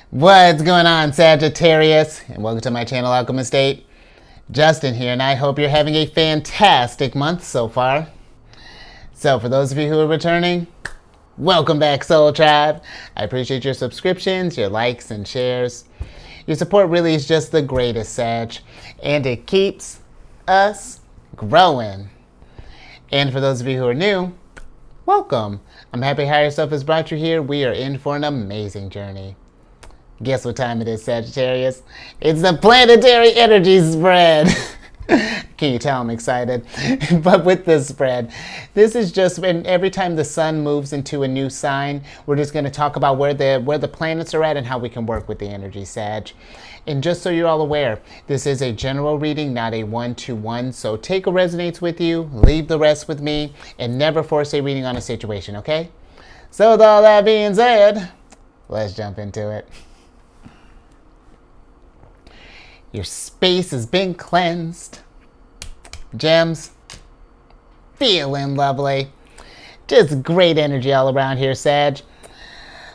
What's going on, Sagittarius? And welcome to my channel, Alchemist. Justin here, and I hope you're having a fantastic month so far. So for those of you who are returning, welcome back, Soul Tribe. I appreciate your subscriptions, your likes, and shares. Your support really is just the greatest, Sag, and it keeps us growing. And for those of you who are new, welcome. I'm happy Higher Self has brought you here. We are in for an amazing journey. Guess what time it is, Sagittarius? It's the planetary energy spread. Can you tell I'm excited? But with this spread, this is just when every time the sun moves into a new sign, we're just going to talk about where the planets are at and how we can work with the energy, Sag. And just so you're all aware, this is a general reading, not a one-to-one. So take what resonates with you, leave the rest with me, and never force a reading on a situation, okay? So with all that being said, let's jump into it. Your space has been cleansed. Gems, feeling lovely. Just great energy all around here, Sag.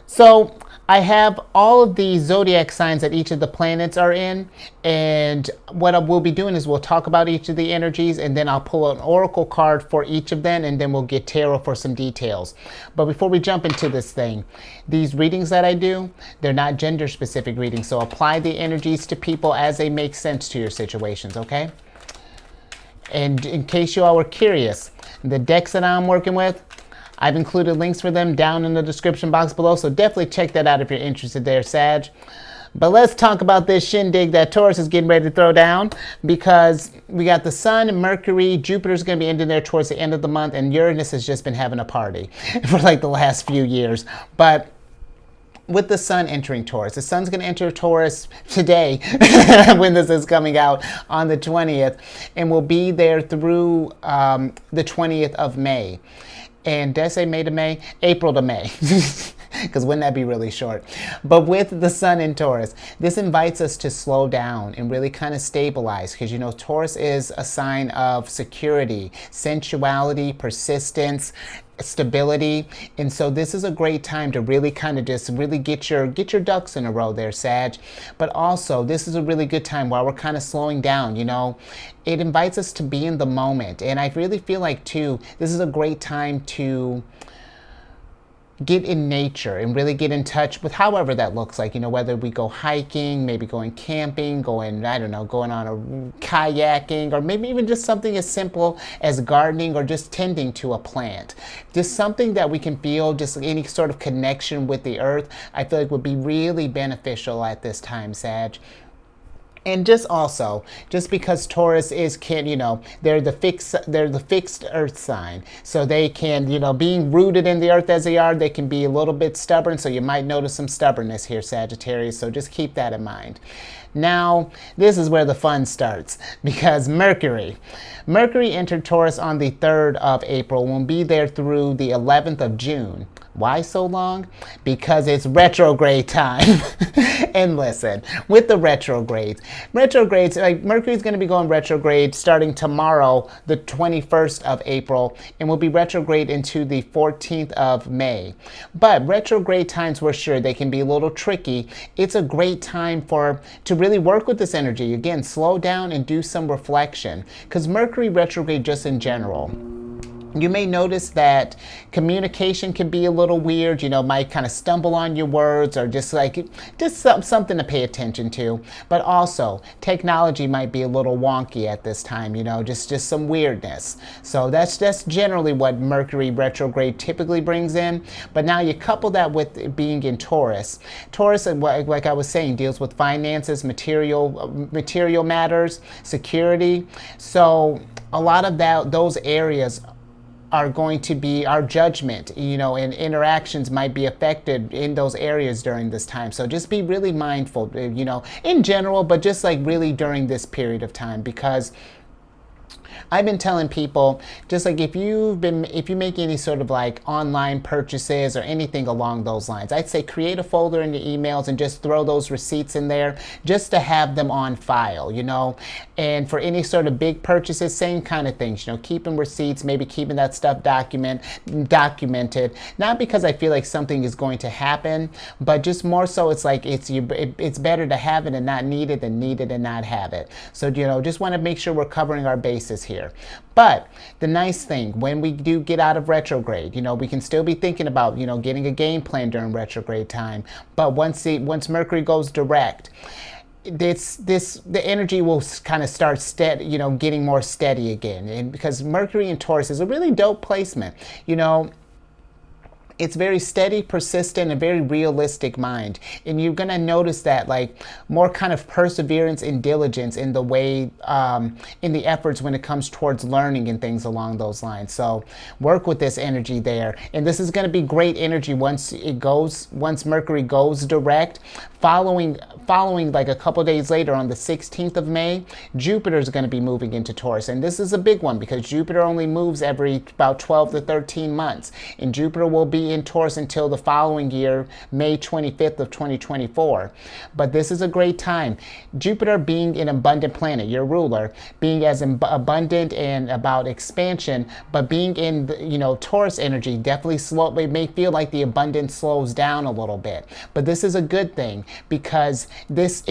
So I have all of the zodiac signs that each of the planets are in, and what we'll be doing is we'll talk about each of the energies, and then I'll pull an oracle card for each of them, and then we'll get tarot for some details. But before we jump into this thing, these readings that I do, they're not gender specific readings, so apply the energies to people as they make sense to your situations, okay? And in case you all were curious, the decks that I'm working with, I've included links for them down in the description box below, so definitely check that out if you're interested there, Sag. But let's talk about this shindig that Taurus is getting ready to throw down, because we got the Sun, Mercury, Jupiter's going to be ending there towards the end of the month, and Uranus has just been having a party for like the last few years. But with the Sun entering Taurus, the Sun's going to enter Taurus today when this is coming out on the 20th, and will be there through the 20th of May. And did I say May to May? April to May. Because wouldn't that be really short? But with the Sun in Taurus, this invites us to slow down and really kind of stabilize. Because, you know, Taurus is a sign of security, sensuality, persistence, stability. And so this is a great time to really kind of just really get your ducks in a row there, Sag. But also, this is a really good time while we're kind of slowing down, you know. It invites us to be in the moment. And I really feel like, too, this is a great time to get in nature and really get in touch with however that looks like, you know, whether we go hiking, maybe going camping, going, I don't know, going on a kayaking, or maybe even just something as simple as gardening or just tending to a plant. Just something that we can feel, just any sort of connection with the earth, I feel like would be really beneficial at this time, Sag. And just also, just because Taurus is, you know, they're the fixed earth sign. So they can, you know, being rooted in the earth as they are, they can be a little bit stubborn. So you might notice some stubbornness here, Sagittarius. So just keep that in mind. Now, this is where the fun starts, because Mercury entered Taurus on the 3rd of April, will be there through the 11th of June. Why so long? Because it's retrograde time. And listen, with the retrogrades, like Mercury's going to be going retrograde starting tomorrow, the 21st of April, and will be retrograde into the 14th of May. But retrograde times, we're sure they can be a little tricky. It's a great time to really work with this energy. Again, slow down and do some reflection, because Mercury retrograde just in general, you may notice that communication can be a little weird, you know, might kind of stumble on your words, or just something to pay attention to. But also, technology might be a little wonky at this time, you know, just some weirdness. So that's generally what Mercury retrograde typically brings in. But now you couple that with it being in Taurus. Taurus, like I was saying, deals with finances, material matters, security. So a lot of those areas are going to be our judgment, you know, and interactions might be affected in those areas during this time. So just be really mindful, you know, in general, but just like really during this period of time, because I've been telling people, just like if you make any sort of like online purchases or anything along those lines, I'd say create a folder in your emails and just throw those receipts in there just to have them on file, you know. And for any sort of big purchases, same kind of things, you know, keeping receipts, maybe keeping that stuff documented, not because I feel like something is going to happen, but just more so it's like it's better to have it and not need it than need it and not have it. So, you know, just want to make sure we're covering our bases here. But the nice thing, when we do get out of retrograde, you know, we can still be thinking about, you know, getting a game plan during retrograde time. But once Mercury goes direct, the energy will kind of start steady, you know, getting more steady again. And because Mercury in Taurus is a really dope placement, you know. It's very steady, persistent, and very realistic mind. And you're going to notice that like more kind of perseverance and diligence in the way, in the efforts when it comes towards learning and things along those lines. So work with this energy there. And this is going to be great energy once Mercury goes direct. Following like a couple days later on the 16th of May, Jupiter is going to be moving into Taurus. And this is a big one because Jupiter only moves every about 12 to 13 months. And Jupiter will be in Taurus until the following year, May 25th of 2024. But this is a great time. Jupiter being an abundant planet, your ruler, being as abundant and about expansion, but being in the, you know, Taurus energy definitely it may feel like the abundance slows down a little bit. But this is a good thing because this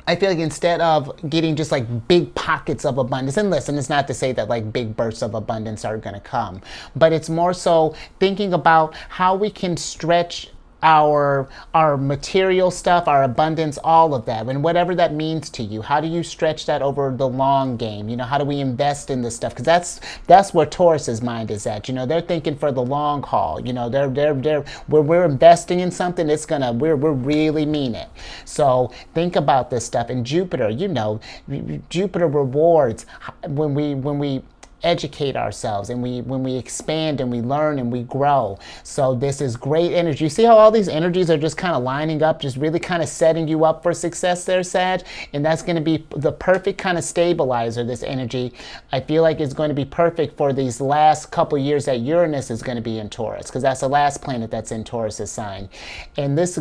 I feel like instead of getting just like big pockets of abundance, and listen, it's not to say that like big bursts of abundance are going to come, but it's more so thinking about how we can stretch our material stuff, our abundance, all of that, and whatever that means to you. How do you stretch that over the long game? You know, how do we invest in this stuff? Because that's where Taurus's mind is at. You know, they're thinking for the long haul. You know, we're investing in something. We really mean it. So think about this stuff. And Jupiter, you know, Jupiter rewards when we educate ourselves and when we expand and we learn and we grow. So this is great energy. You see how all these energies are just kind of lining up, just really kind of setting you up for success there, Sag? And that's going to be the perfect kind of stabilizer, this energy. I feel like it's going to be perfect for these last couple years that Uranus is going to be in Taurus, because that's the last planet that's in Taurus's sign. And this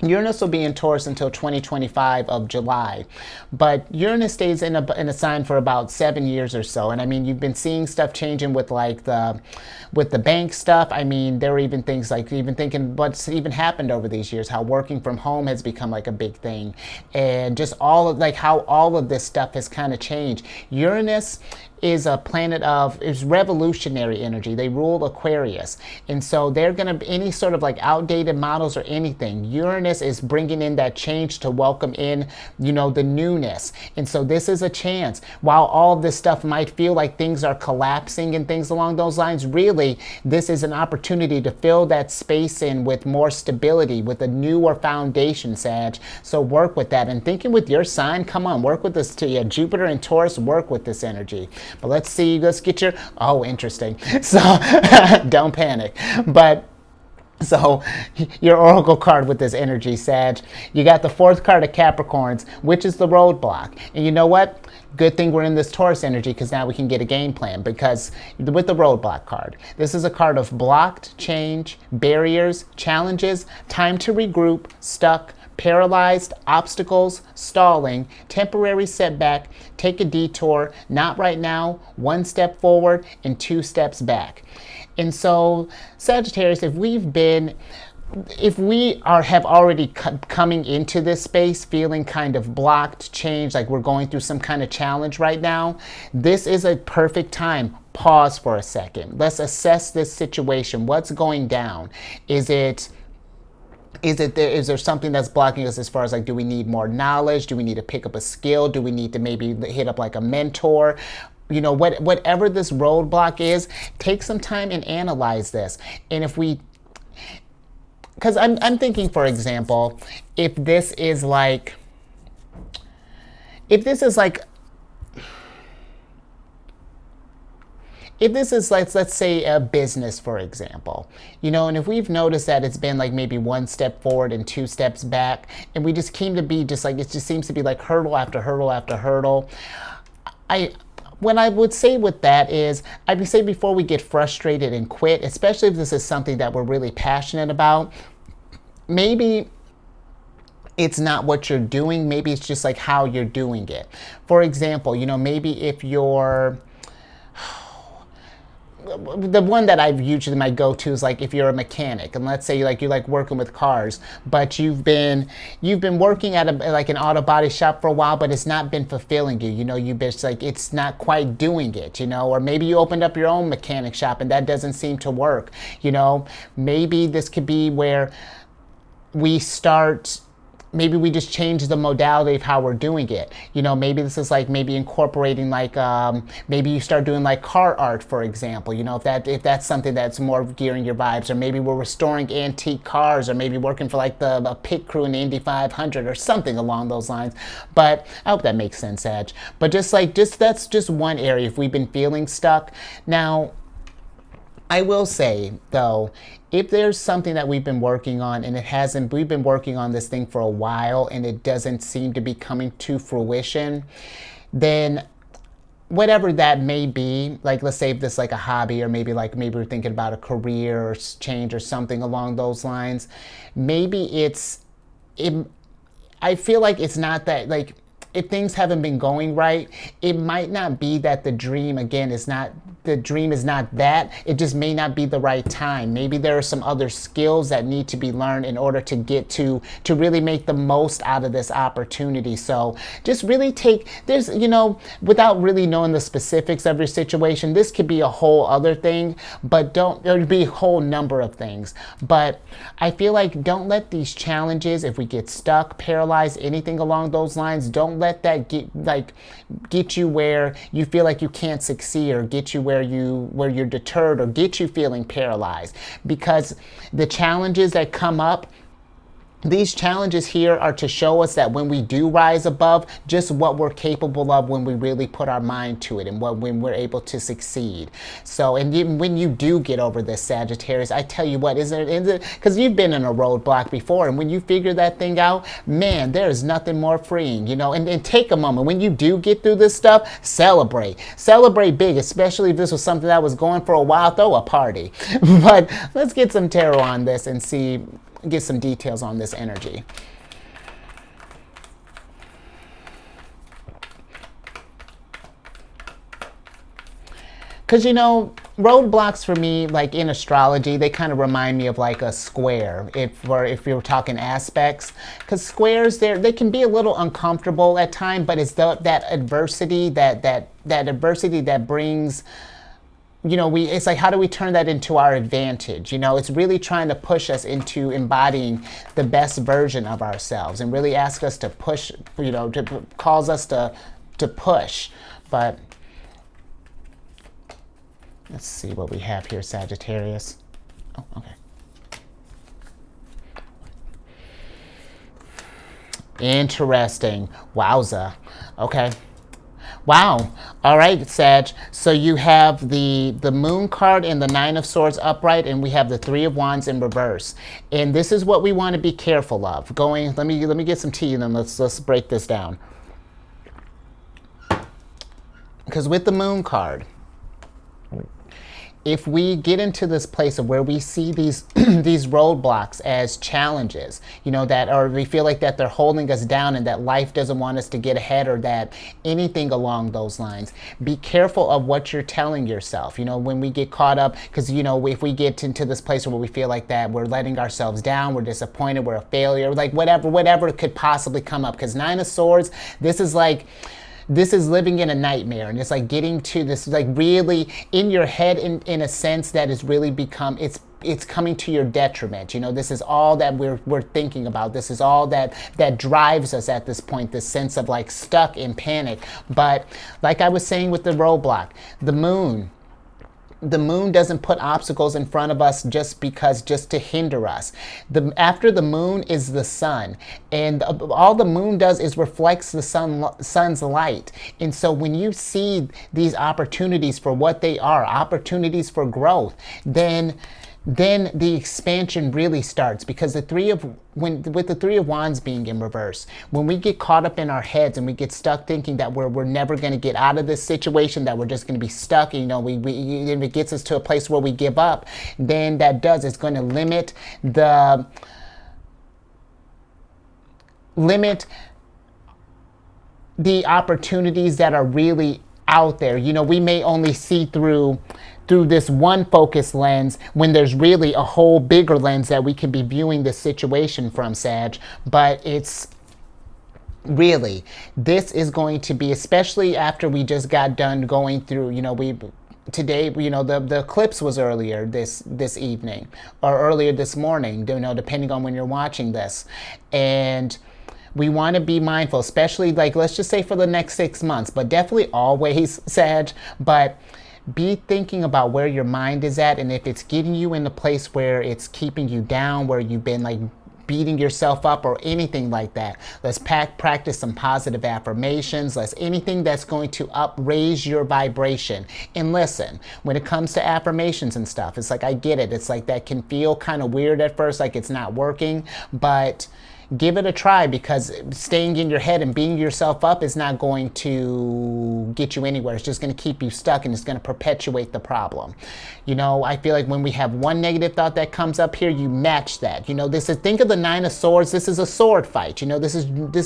Uranus will be in Taurus until 2025 of July, but Uranus stays in a sign for about 7 years or so. And I mean, you've been seeing stuff changing with like with the bank stuff. I mean, there are even things like even thinking what's even happened over these years, how working from home has become like a big thing, and just all of like how all of this stuff has kind of changed. Uranus is a planet is revolutionary energy. They rule Aquarius. And so they're going to, any sort of like outdated models or anything, Uranus is bringing in that change to welcome in, you know, the newness. And so this is a chance. While all of this stuff might feel like things are collapsing and things along those lines, really, this is an opportunity to fill that space in with more stability, with a newer foundation, Sag. So work with that. And thinking with your sign, come on, work with this too. Jupiter and Taurus, work with this energy. But let's get your, oh, interesting. So don't panic. But so your oracle card with this energy, Sag, you got the fourth card of Capricorns, which is the roadblock. And you know what? Good thing we're in this Taurus energy, because now we can get a game plan. Because with the roadblock card, this is a card of blocked, change, barriers, challenges, time to regroup, stuck, paralyzed, obstacles, stalling, temporary setback, take a detour, not right now, 1 step forward and 2 steps back. And so, Sagittarius, if we have already coming into this space feeling kind of blocked, changed, like we're going through some kind of challenge right now, this is a perfect time. Pause for a second. Let's assess this situation. What's going down? Is there something that's blocking us as far as like, do we need more knowledge? Do we need to pick up a skill? Do we need to maybe hit up like a mentor? You know, whatever this roadblock is, take some time and analyze this. And because I'm thinking, for example, if this is like, let's say a business, for example, you know, and if we've noticed that it's been like maybe 1 step forward and 2 steps back, and we just seems to be like hurdle after hurdle after hurdle, what I would say with that is, I would say before we get frustrated and quit, especially if this is something that we're really passionate about, maybe it's not what you're doing, maybe it's just like how you're doing it. For example, you know, maybe if you're, the one that I've usually my go-to is like if you're a mechanic, and let's say you like working with cars, but you've been working at like an auto body shop for a while, but it's not been fulfilling you. You know, you've been like, it's not quite doing it, you know, or maybe you opened up your own mechanic shop and that doesn't seem to work. You know, maybe this could be where we start, maybe we just change the modality of how we're doing it. You know, maybe this is like maybe incorporating like, maybe you start doing like car art, for example, you know, if that's something that's more gearing your vibes, or maybe we're restoring antique cars, or maybe working for like a pit crew in the Indy 500 or something along those lines. But I hope that makes sense, Edge. But that's just one area if we've been feeling stuck. Now, I will say, though, if there's something that we've been working on and we've been working on this thing for a while and it doesn't seem to be coming to fruition, then whatever that may be, like let's say if this is like a hobby, or maybe we're thinking about a career or change or something along those lines, maybe I feel like it's not that, like, if things haven't been going right, it might not be that the dream, again, is not that. It just may not be the right time. Maybe there are some other skills that need to be learned in order to get to really make the most out of this opportunity. So just really there's, you know, without really knowing the specifics of your situation, this could be a whole other thing, but there'd be a whole number of things. But I feel like don't let these challenges, if we get stuck, paralyzed, anything along those lines, don't let that get you where you feel like you can't succeed, or get you where you're deterred, or get you feeling paralyzed. Because the challenges that come up, these challenges here are to show us that when we do rise above, just what we're capable of when we really put our mind to it, and when we're able to succeed. So, and even when you do get over this, Sagittarius, I tell you what, is it, because you've been in a roadblock before, and when you figure that thing out, man, there is nothing more freeing, you know. And take a moment, when you do get through this stuff, celebrate big, especially if this was something that was going for a while. Throw a party. But let's get some tarot on this and get some details on this energy. Because, you know, roadblocks for me, like in astrology, they kind of remind me of like a square, if you're talking aspects. Because squares, they can be a little uncomfortable at times, but it's that adversity, that adversity that brings, you know, it's like, how do we turn that into our advantage? You know, it's really trying to push us into embodying the best version of ourselves, and really ask us to push, you know, to cause us to push. But let's see what we have here, Sagittarius. Oh, okay. Interesting. Wowza. Okay. Wow. All right, Sag. So you have the Moon card and the Nine of Swords upright, and we have the Three of Wands in reverse. And this is what we want to be careful of. Let me get some tea, and then let's break this down. Because with the Moon card, if we get into this place of where we see these these roadblocks as challenges, you know, or we feel like that they're holding us down, and that life doesn't want us to get ahead, or that anything along those lines, be careful of what you're telling yourself. You know, when we get caught up, because, you know, if we get into this place where we feel like that we're letting ourselves down, we're disappointed, we're a failure, like whatever could possibly come up. Because Nine of Swords, this is living in a nightmare, and it's like getting to this, like really in your head, in a sense that has really become, it's coming to your detriment. You know, this is all that we're thinking about. This is all that drives us at this point, this sense of like stuck in panic. But like I was saying with the roadblock, the moon doesn't put obstacles in front of us just to hinder us. After the moon is the sun, and all the moon does is reflects the sun's light. And so when you see these opportunities for what they are, opportunities for growth, then then the expansion really starts, because with the Three of Wands being in reverse, when we get caught up in our heads and we get stuck thinking that we're never going to get out of this situation, that we're just going to be stuck, if it gets us to a place where we give up, then it's going to limit the opportunities that are really out there. We may only see through this one focus lens, when there's really a whole bigger lens that we can be viewing the situation from, Sag. But it's really, this is going to be, especially after we just got done going through, today, the eclipse was earlier this evening, or earlier this morning, depending on when you're watching this. And we want to be mindful, especially, let's just say for the next 6 months, but definitely always, Sag. But be thinking about where your mind is at, and if it's getting you in a place where it's keeping you down, where you've been beating yourself up or anything like that. Let's practice some positive affirmations. Let's anything that's going to raise your vibration. And listen, when it comes to affirmations and stuff, it's I get it. It's that can feel kind of weird at first, it's not working, but give it a try, because staying in your head and beating yourself up is not going to get you anywhere. It's just going to keep you stuck, and it's going to perpetuate the problem. I feel like when we have one negative thought that comes up here, you match that. Think of the Nine of Swords. This is a sword fight. This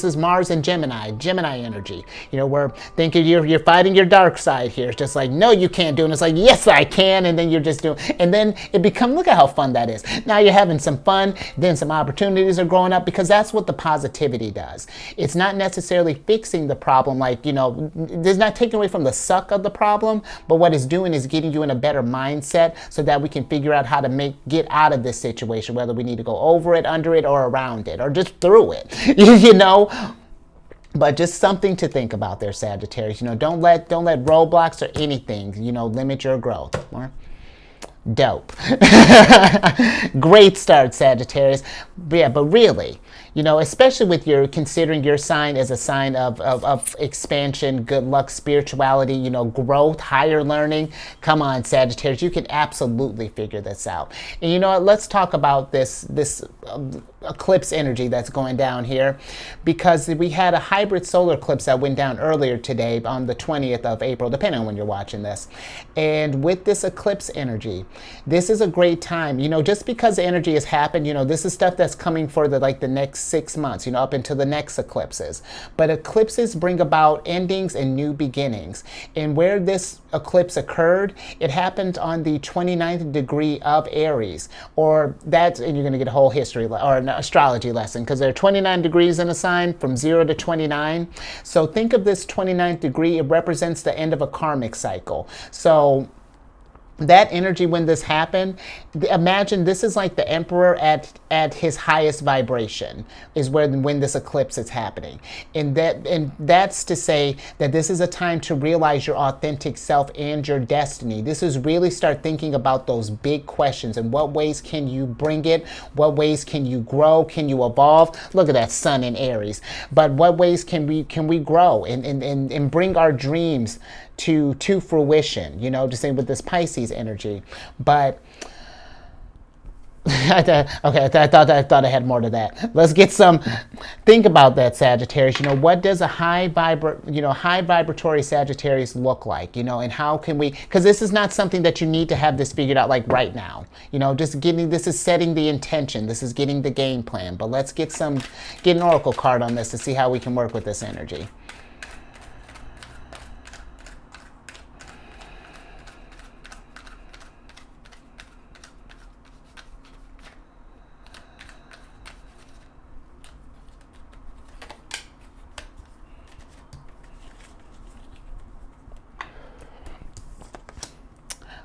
is Mars and Gemini energy. Where thinking you're fighting your dark side here. It's just no, you can't do it. And it's yes, I can. And then you're just doing, and then it becomes, look at how fun that is. Now you're having some fun. Then some opportunities are growing up, because that's what the positivity does. It's not necessarily fixing the problem, there's not taking away from the suck of the problem, but what it's doing is getting you in a better mindset, so that we can figure out how to get out of this situation, whether we need to go over it, under it, or around it, or just through it, But just something to think about there, Sagittarius. Don't let roadblocks or anything, limit your growth. Dope. Great start, Sagittarius. But really, especially with considering your sign as a sign of expansion, good luck, spirituality, growth, higher learning. Come on, Sagittarius, you can absolutely figure this out. And let's talk about this eclipse energy that's going down here, because we had a hybrid solar eclipse that went down earlier today on the 20th of April, depending on when you're watching this. And with this eclipse energy, this is a great time, just because the energy has happened, this is stuff that's coming for the next 6 months, up into the next eclipses. But eclipses bring about endings and new beginnings. And where this eclipse occurred, it happened on the 29th degree of Aries, and you're going to get a whole history or an astrology lesson, because there are 29 degrees in a sign from 0 to 29. So think of this 29th degree, it represents the end of a karmic cycle. So that energy, when this happened, imagine this is like the emperor at his highest vibration is when this eclipse is happening. And that's to say that this is a time to realize your authentic self and your destiny. This is really start thinking about those big questions, and what ways can you bring it? What ways can you grow? Can you evolve? Look at that sun in Aries. But what ways can we grow and bring our dreams to fruition, just saying with this Pisces energy. But I thought I had more to that. Let's get some. Think about that, Sagittarius. What does a high vibratory Sagittarius look like? And how can we? Because this is not something that you need to have this figured out right now. This is setting the intention. This is getting the game plan. But let's get an oracle card on this to see how we can work with this energy.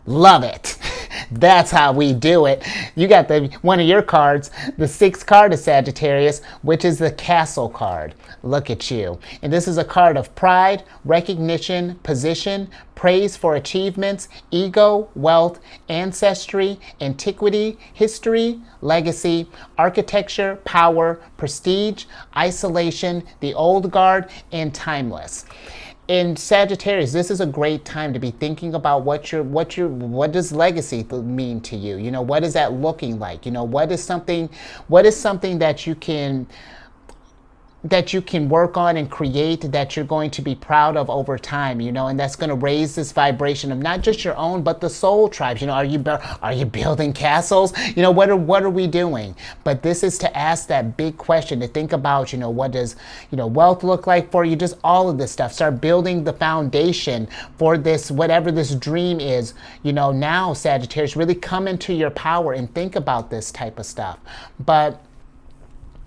Love it. That's how we do it. You got one of your cards, the 6th card of Sagittarius, which is the Castle card. Look at you. And this is a card of pride, recognition, position, praise for achievements, ego, wealth, ancestry, antiquity, history, legacy, architecture, power, prestige, isolation, the old guard, and timeless. in Sagittarius, this is a great time to be thinking about what does legacy mean to you? You know, what is that looking like? You know, what is something that you can work on and create that you're going to be proud of over time, you know, and that's going to raise this vibration of not just your own, but the soul tribes. You know, are you building castles? You know, what are we doing? But this is to ask that big question, to think about, you know, what does, you know, wealth look like for you? Just all of this stuff. Start building the foundation for this, whatever this dream is. You know, now, Sagittarius, really come into your power and think about this type of stuff. But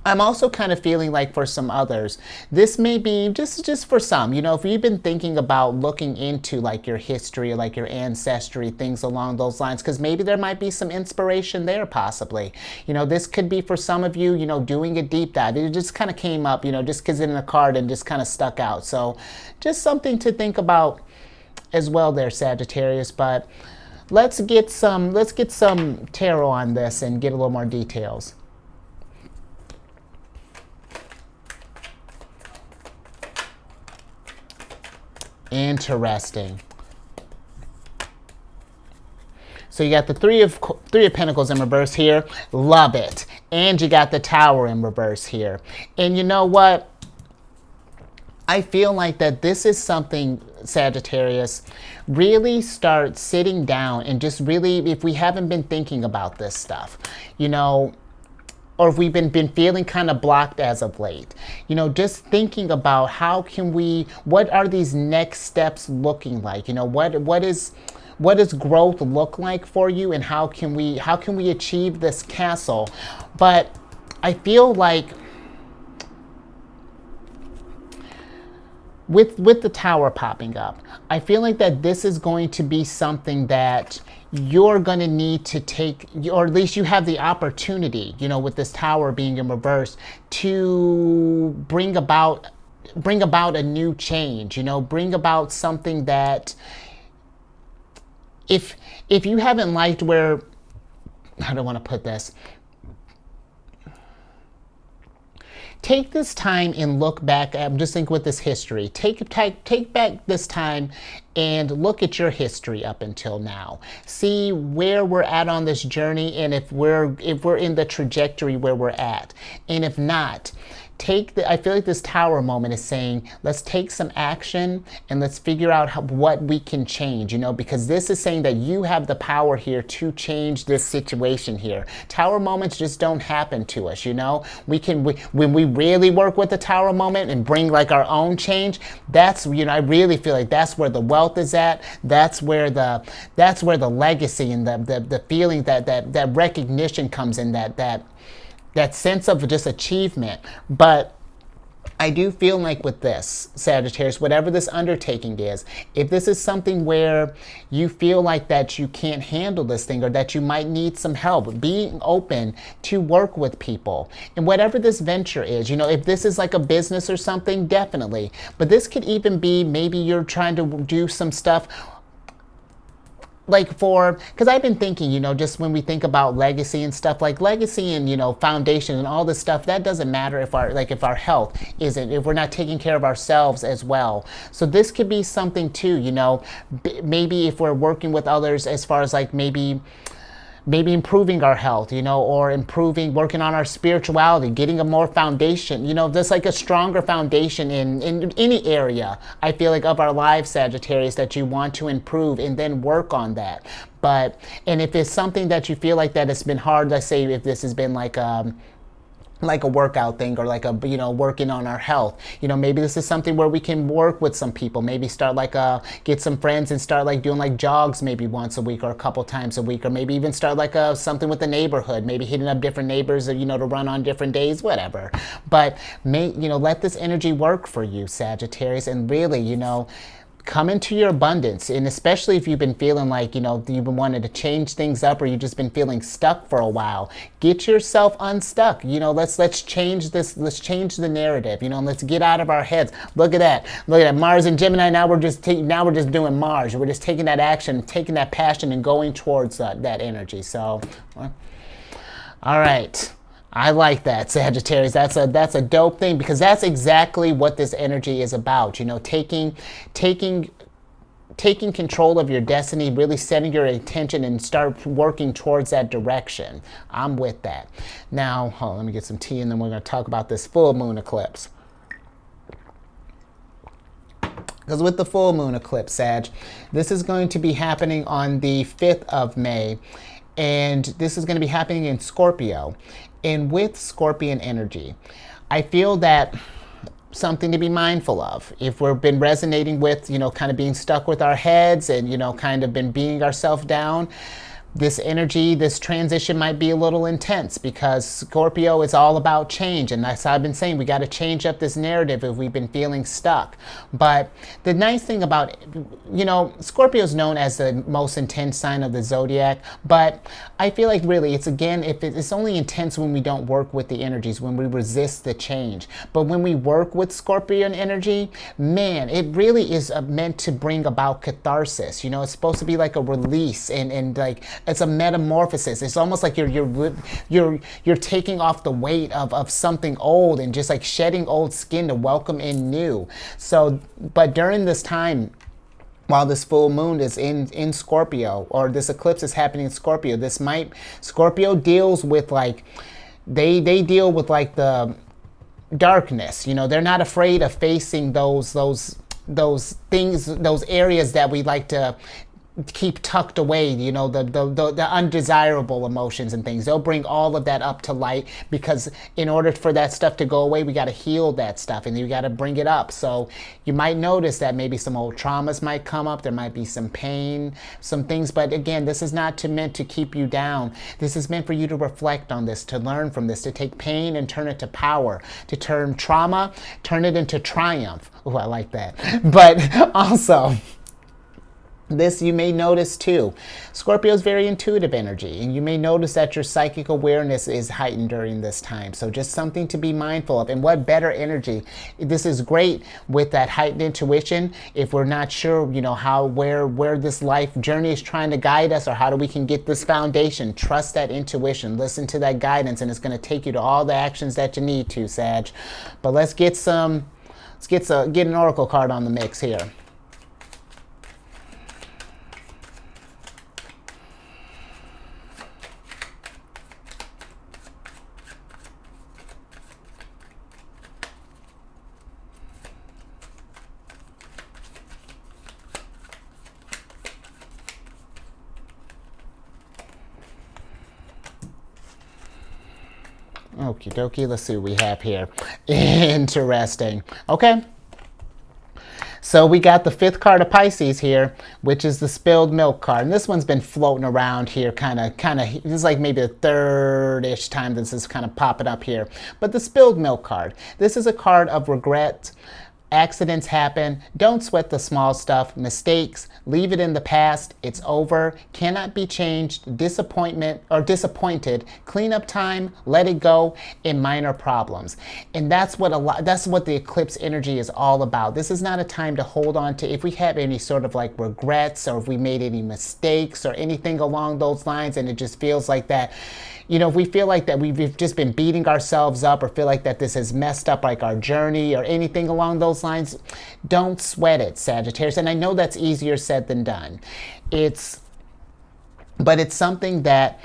I'm also kind of feeling like for some others, this may be just for some, you know, if you've been thinking about looking into like your history, like your ancestry, things along those lines, because maybe there might be some inspiration there possibly. You know, this could be for some of you, you know, doing a deep dive. It just kind of came up, you know, just because in a card and just kind of stuck out. So just something to think about as well there, Sagittarius. But let's get some tarot on this and get a little more details. Interesting. So you got the three of Pentacles in reverse here. Love it. And you got the Tower in reverse here. And you know what? I feel like that this is something, Sagittarius, really start sitting down and just really, if we haven't been thinking about this stuff, you know, or if we've been feeling kind of blocked as of late, you know, just thinking about what are these next steps looking like? You know, what does growth look like for you, and how can we achieve this castle? But I feel like with the Tower popping up, I feel like that this is going to be something that you're going to need to take, or at least you have the opportunity, you know, with this Tower being in reverse, to bring about a new change, you know, bring about something that if you haven't liked where, how do I want to put this? Take this time and look back. I'm just thinking with this history. Take back this time and look at your history up until now. See where we're at on this journey, and if we're in the trajectory where we're at. And if not, I feel like this Tower moment is saying, let's take some action and let's figure out what we can change, you know, because this is saying that you have the power here to change this situation here. Tower moments just don't happen to us, you know. When we really work with the Tower moment and bring like our own change, that's, you know, I really feel like that's where the wealth is at. That's where the legacy and the feeling that recognition comes in, that sense of just achievement. But I do feel like with this, Sagittarius, whatever this undertaking is, if this is something where you feel like that you can't handle this thing, or that you might need some help, being open to work with people. And whatever this venture is, you know, if this is like a business or something, definitely. But this could even be, maybe you're trying to do some stuff like because I've been thinking, you know, just when we think about legacy and stuff, like legacy and, you know, foundation and all this stuff, that doesn't matter if our health isn't, if we're not taking care of ourselves as well. So this could be something too, you know, maybe if we're working with others as far as like maybe improving our health, you know, or working on our spirituality, getting a more foundation, you know, just like a stronger foundation in any area, I feel like, of our lives, Sagittarius, that you want to improve and then work on that. And if it's something that you feel like that it's been hard, let's say if this has been like a workout thing, or like you know, working on our health, you know, maybe this is something where we can work with some people, maybe start get some friends and start like doing like jogs maybe once a week or a couple times a week, or maybe even start like something with the neighborhood, maybe hitting up different neighbors, you know, to run on different days, whatever. But you know, let this energy work for you, Sagittarius, and really, you know, come into your abundance. And especially if you've been feeling like, you know, you've been wanting to change things up, or you've just been feeling stuck for a while, get yourself unstuck. You know, let's change this. Let's change the narrative, you know, and let's get out of our heads. Look at that Mars and Gemini. Now we're just doing Mars. We're just taking that action, taking that passion and going towards that energy. So all right, I like that, Sagittarius. That's a dope thing, because that's exactly what this energy is about. You know, taking control of your destiny, really setting your attention and start working towards that direction. I'm with that. Now, hold on, let me get some tea and then we're going to talk about this full moon eclipse. Because with the full moon eclipse, Sag, this is going to be happening on the 5th of May. And this is going to be happening in Scorpio. And with Scorpion energy, I feel that something to be mindful of. If we've been resonating with, you know, kind of being stuck with our heads and, you know, kind of been beating ourselves down, this energy, this transition might be a little intense, because Scorpio is all about change. And that's how I've been saying, we got to change up this narrative if we've been feeling stuck. But the nice thing about, you know, Scorpio is known as the most intense sign of the zodiac. But I feel like really it's, again, if it's only intense when we don't work with the energies, when we resist the change. But when we work with Scorpion energy, man, it really is meant to bring about catharsis. You know, it's supposed to be like a release and like, it's a metamorphosis. It's almost like you're taking off the weight of something old and just like shedding old skin to welcome in new. So, but during this time, while this full moon is in Scorpio, or this eclipse is happening in Scorpio, Scorpio deals with like, they deal with like the darkness. You know, they're not afraid of facing those things, those areas that we like to keep tucked away, you know, the undesirable emotions and things. They'll bring all of that up to light, because in order for that stuff to go away, we got to heal that stuff and you got to bring it up. So you might notice that maybe some old traumas might come up. There might be some pain, some things. But again, this is not meant to keep you down. This is meant for you to reflect on this, to learn from this, to take pain and turn it to power, to turn trauma, turn it into triumph. Oh, I like that. But also, this you may notice too. Scorpio is very intuitive energy, and you may notice that your psychic awareness is heightened during this time. So just something to be mindful of. And what better energy? This is great with that heightened intuition. If we're not sure, you know, where this life journey is trying to guide us, or how we can get this foundation, trust that intuition, listen to that guidance, and it's going to take you to all the actions that you need to, Sag. But let's get an oracle card on the mix here. Okie dokie, let's see what we have here. Interesting. Okay. So we got the 5th card of Pisces here, which is the spilled milk card. And this one's been floating around here kind of, this is like maybe the 3rd-ish time this is kind of popping up here. But the spilled milk card, this is a card of regret. Accidents happen. Don't sweat the small stuff. Mistakes, leave it in the past. It's over. Cannot be changed. Disappointed. Cleanup time. Let it go. In minor problems. And that's what the eclipse energy is all about. This is not a time to hold on to if we have any sort of like regrets, or if we made any mistakes or anything along those lines, and it just feels like that. You know, if we feel like that we've just been beating ourselves up, or feel like that this has messed up like our journey or anything along those lines, don't sweat it, Sagittarius. And I know that's easier said than done. But it's something that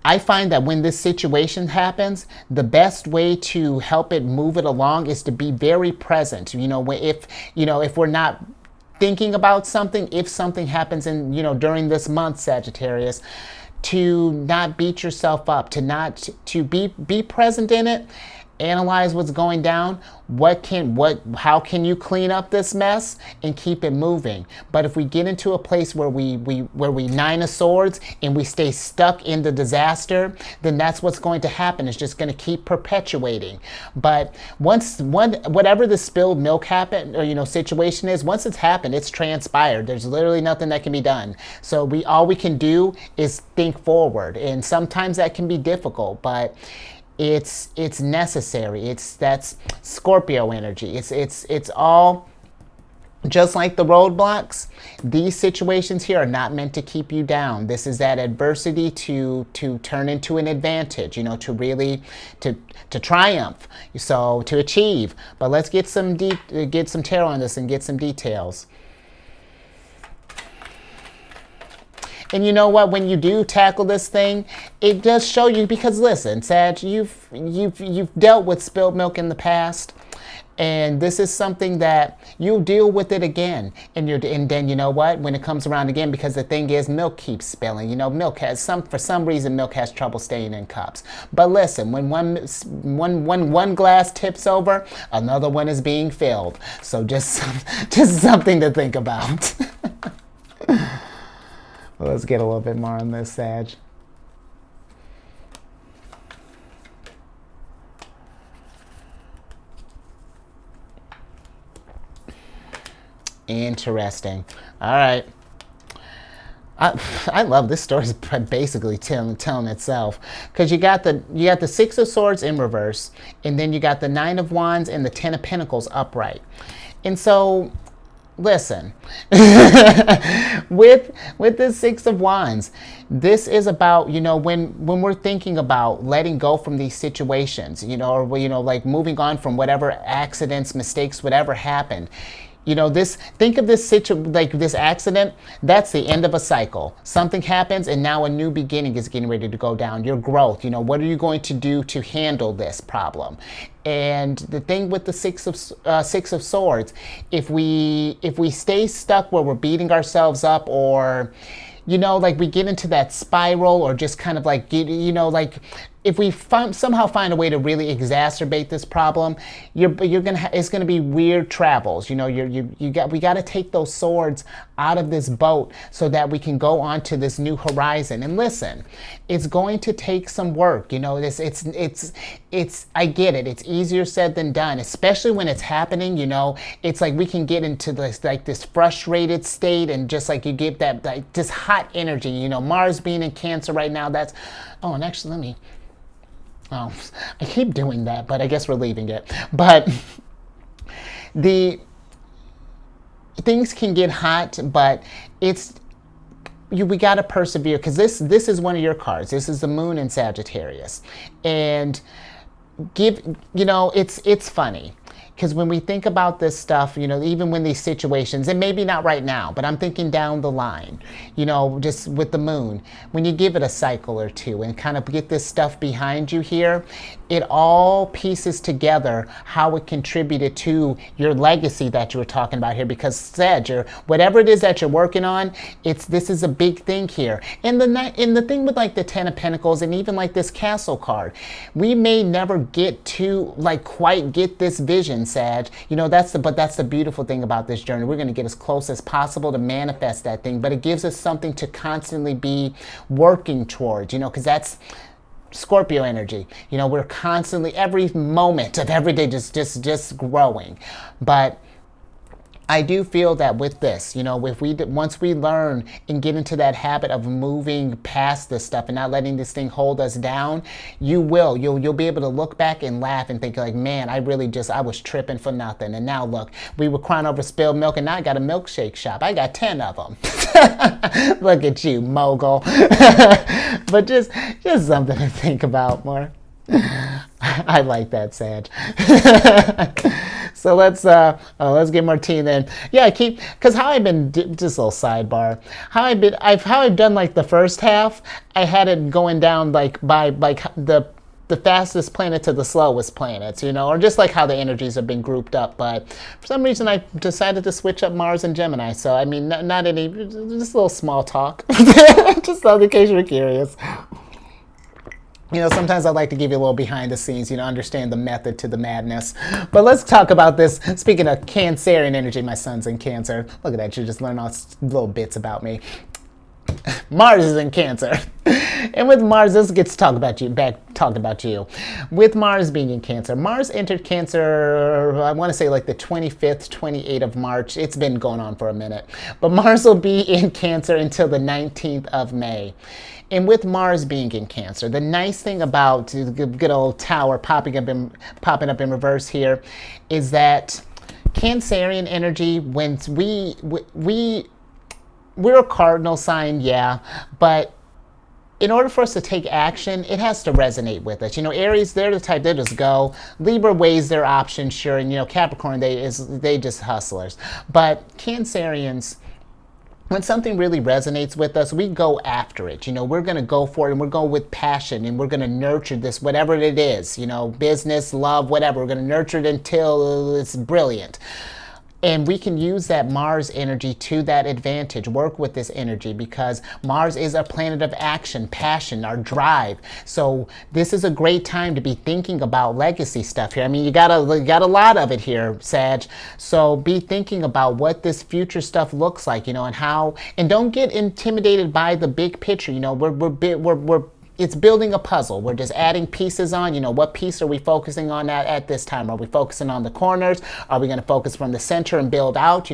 I find that when this situation happens, the best way to help it move it along is to be very present. You know, if we're not thinking about something, if something happens during this month, Sagittarius, to not beat yourself up, to be present in it, analyze what's going down, how can you clean up this mess and keep it moving. But if we get into a place where we 9 of swords and we stay stuck in the disaster, then that's what's going to happen. It's just going to keep perpetuating. But whatever the spilled milk happened, or situation is, once it's happened, it's transpired. There's literally nothing that can be done. So all we can do is think forward, and sometimes that can be difficult, but it's necessary. That's Scorpio energy. It's all Just like the roadblocks, these situations here are not meant to keep you down. This is that adversity to turn into an advantage, you know, to really, to triumph, so to achieve. But let's get some tarot on this and get some details. And you know what? When you do tackle this thing, it does show you, because listen, Sag, you've dealt with spilled milk in the past. And this is something that you'll deal with it again. And then you know what? When it comes around again, because the thing is, milk keeps spilling. You know, milk has for some reason, milk has trouble staying in cups. But listen, when one glass tips over, another one is being filled. So just something to think about. Well, let's get a little bit more on this, Sag. Interesting. All right. I love this story. Is basically telling itself, because you got the Six of Swords in reverse, and then you got the Nine of Wands and the Ten of Pentacles upright. And so, listen, with this Six of Wands, this is about, you know, when we're thinking about letting go from these situations, you know, or, you know, like moving on from whatever accidents, mistakes, whatever happened. You know, think of this like this accident, that's the end of a cycle. Something happens and now a new beginning is getting ready to go down. Your growth, you know, what are you going to do to handle this problem? And the thing with the Six of Swords, if we stay stuck where we're beating ourselves up, or, you know, like we get into that spiral, or just kind of like, you know, like if we somehow find a way to really exacerbate this problem, it's gonna be weird travels. You know, we got to take those swords out of this boat so that we can go on to this new horizon. And listen, it's going to take some work. You know, it's I get it. It's easier said than done, especially when it's happening. You know, it's like we can get into this frustrated state, and just like you give that like this hot energy. You know, Mars being in Cancer right now. And actually, let me. Oh, I keep doing that, but I guess we're leaving it. But the things can get hot, but we got to persevere, because this is one of your cards. This is the Moon in Sagittarius. And it's funny. Because when we think about this stuff, you know, even when these situations, and maybe not right now, but I'm thinking down the line, you know, just with the Moon, when you give it a cycle or two and kind of get this stuff behind you here, it all pieces together how it contributed to your legacy that you were talking about here. Because Sag, whatever it is that you're working on, this is a big thing here. And the thing with like the Ten of Pentacles, and even like this Castle card, we may never get to like quite get this vision, Sag. You know, that's the beautiful thing about this journey. We're going to get as close as possible to manifest that thing, but it gives us something to constantly be working towards, you know, because that's Scorpio energy. You know, we're constantly, every moment of every day, just growing. But I do feel that with this, you know, once we learn and get into that habit of moving past this stuff and not letting this thing hold us down, you'll be able to look back and laugh and think like, man, I was tripping for nothing. And now look, we were crying over spilled milk, and now I got a milkshake shop. I got 10 of them. Look at you, mogul. But just something to think about more. I like that, Sag. So let's get more tea then. Yeah, because how I've been, just a little sidebar, how I've done like the first half, I had it going down like by like the fastest planet to the slowest planets, you know, or just like how the energies have been grouped up. But for some reason, I decided to switch up Mars and Gemini. So I mean, not any, just a little small talk, just in case you're curious. You know, sometimes I like to give you a little behind the scenes, you know, understand the method to the madness. But let's talk about this. Speaking of Cancerian energy, my son's in Cancer. Look at that, you just learn all little bits about me. Mars is in Cancer. And with Mars, this gets to talk about you. With Mars being in Cancer, Mars entered Cancer, I want to say like the 25th, 28th of March. It's been going on for a minute. But Mars will be in Cancer until the 19th of May. And with Mars being in Cancer, the nice thing about the good old Tower popping up in reverse here is that Cancerian energy, when we're a cardinal sign, yeah, but in order for us to take action, it has to resonate with us. Aries, they're the type, they just go. Libra weighs their options, sure, and Capricorn, they just hustlers. But Cancerians, when something really resonates with us, we go after it. We're going to go for it, and we're going with passion, and we're going to nurture this, whatever it is, business, love, whatever. We're going to nurture it until it's brilliant. And we can use that Mars energy to that advantage, work with this energy, because Mars is a planet of action, passion, our drive. So this is a great time to be thinking about legacy stuff here. I mean, you got a lot of it here, Sag. So be thinking about what this future stuff looks like, and how, and don't get intimidated by the big picture. We're it's building a puzzle. We're just adding pieces on. What piece are we focusing on at this time? Are we focusing on the corners? Are we going to focus from the center and build out?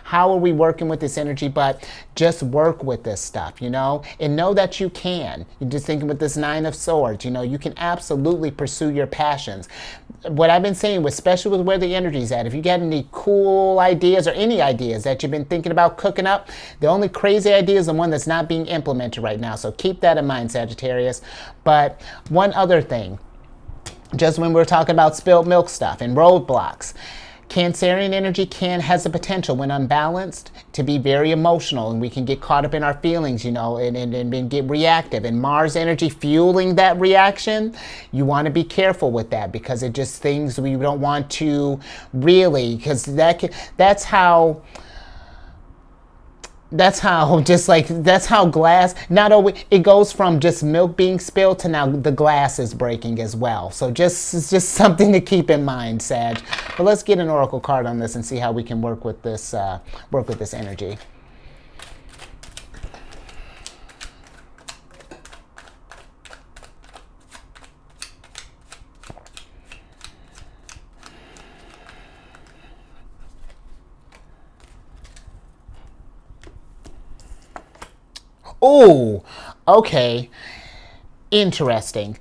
How are we working with this energy? But just work with this stuff, and know that you can. You're just thinking with this Nine of Swords, you can absolutely pursue your passions. What I've been saying, especially with where the energy's at, if you got any cool ideas or any ideas that you've been thinking about cooking up, the only crazy idea is the one that's not being implemented right now. So keep that in mind, Sagittarius. But one other thing, just when we're talking about spilled milk stuff and roadblocks, Cancerian energy has the potential, when unbalanced, to be very emotional, and we can get caught up in our feelings, and get reactive. And Mars energy fueling that reaction, you want to be careful with that, because it just things we don't want to really, because that's how glass, not only, it goes from just milk being spilled to now the glass is breaking as well. So it's just something to keep in mind, Sag. But let's get an oracle card on this and see how we can work with this energy. Oh, okay. Interesting.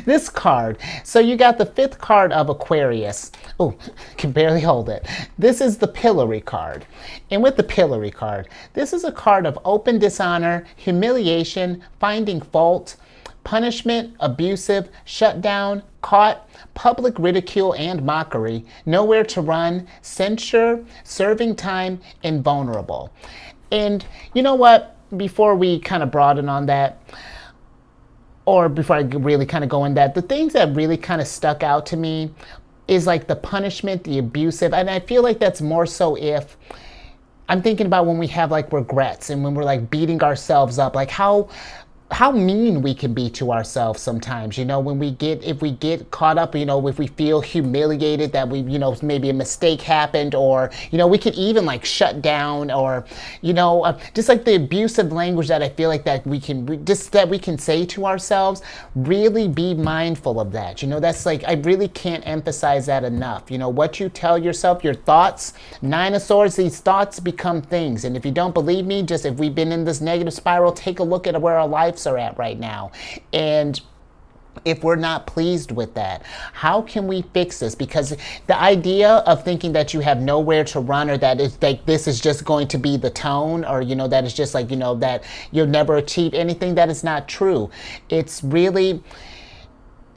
This card. So you got the 5th card of Aquarius. Oh, can barely hold it. This is the Pillory card. And with the Pillory card, this is a card of open dishonor, humiliation, finding fault, punishment, abusive, shutdown, caught, public ridicule and mockery, nowhere to run, censure, serving time, and vulnerable. And you know what? Before we kind of broaden on that, or before I really kind of go in that, the things that really kind of stuck out to me is like the punishment, the abusive, and I feel like that's more so if I'm thinking about when we have like regrets and when we're like beating ourselves up, like how mean we can be to ourselves sometimes, when if we get caught up, if we feel humiliated that we, maybe a mistake happened, or, we could even like shut down, or, just like the abusive language that I feel like that we can say to ourselves, really be mindful of that. That's like, I really can't emphasize that enough. What you tell yourself, your thoughts, 9 of Swords, these thoughts become things. And if you don't believe me, just if we've been in this negative spiral, take a look at where our lives are at right now. And if we're not pleased with that, how can we fix this? Because the idea of thinking that you have nowhere to run, or that it's like this is just going to be the tone, or that it's just like that you'll never achieve anything, that is not true.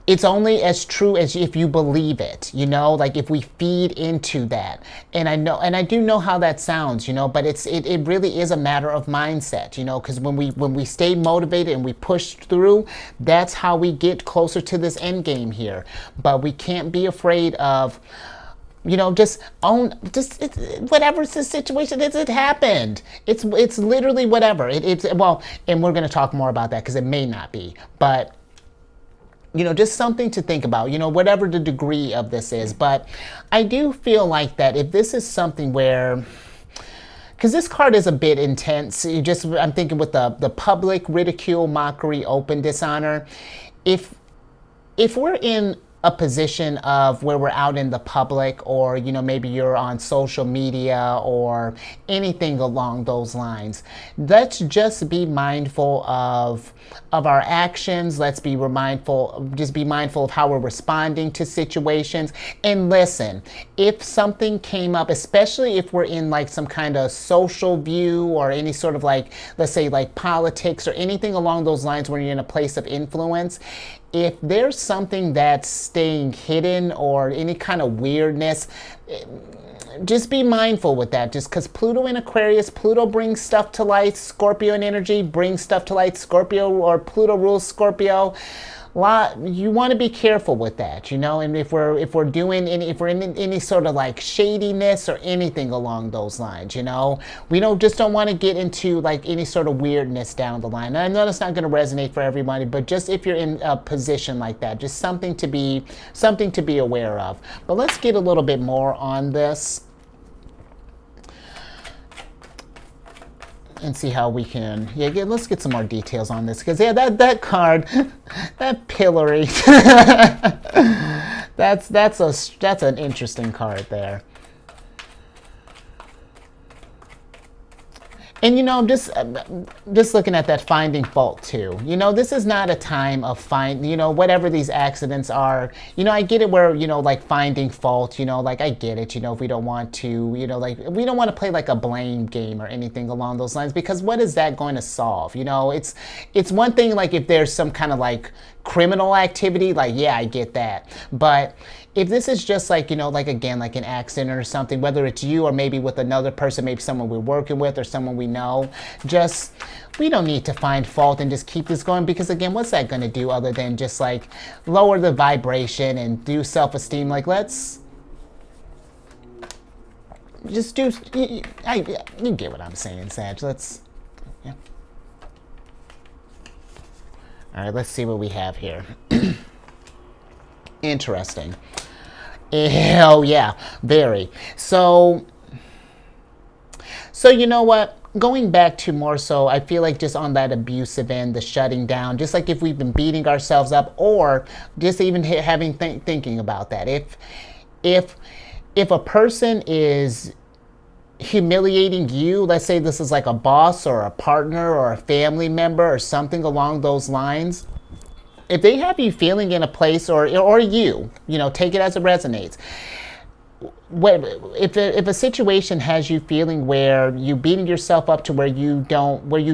It's only as true as if you believe it, like if we feed into that. And I do know how that sounds, but it really is a matter of mindset, because when we stay motivated and we push through, that's how we get closer to this end game here. But we can't be afraid of, whatever the situation is, it happened. It's literally whatever. Well, and we're going to talk more about that because it may not be, but just something to think about, whatever the degree of this is. But I do feel like that if this is something where, because this card is a bit intense, I'm thinking with the public ridicule, mockery, open dishonor. If we're in a position of where we're out in the public, or maybe you're on social media or anything along those lines. Let's just be mindful of our actions. Let's be mindful of how we're responding to situations. And listen, if something came up, especially if we're in like some kind of social view or any sort of like, let's say like politics or anything along those lines where you're in a place of influence, if there's something that's staying hidden or any kind of weirdness, just be mindful with that. Just because Pluto in Aquarius, Pluto brings stuff to light. Scorpio in energy brings stuff to light. Scorpio, or Pluto rules Scorpio. You want to be careful with that, and if we're in any sort of like shadiness or anything along those lines, we don't want to get into like any sort of weirdness down the line. And I know that's not going to resonate for everybody, but just if you're in a position like that, just something to be aware of. But let's get a little bit more on this and see how we can, let's get some more details on this, because that card, that pillory, that's an interesting card there. And just looking at that finding fault too. This is not a time of whatever these accidents are. I get it where like finding fault. Like I get it. If we don't want to, like we don't want to play like a blame game or anything along those lines, because what is that going to solve? It's one thing like if there's some kind of like criminal activity, like yeah, I get that, but if this is just like, like again, like an accident or something, whether it's you or maybe with another person, maybe someone we're working with or someone we know, we don't need to find fault and just keep this going, because again, what's that going to do other than just like lower the vibration and do self-esteem? Like let's just do, you get what I'm saying, Sag. Yeah. All right, let's see what we have here. Interesting. Oh yeah, very. So you know what? Going back to more so, I feel like just on that abusive end, the shutting down, just like if we've been beating ourselves up, or just even thinking about that. If a person is humiliating you, let's say this is like a boss or a partner or a family member or something along those lines, if they have you feeling in a place, or you take it as it resonates. If a situation has you feeling where you beating yourself up to where you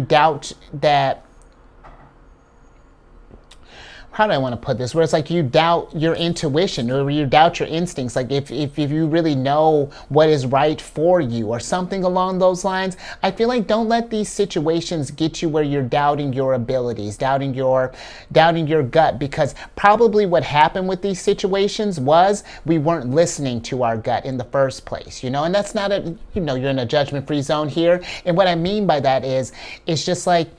doubt that, how do I want to put this? Where it's like you doubt your intuition, or you doubt your instincts. Like if you really know what is right for you or something along those lines, I feel like don't let these situations get you where you're doubting your abilities, doubting your gut, because probably what happened with these situations was we weren't listening to our gut in the first place, and that's not you're in a judgment-free zone here. And what I mean by that is, it's just like,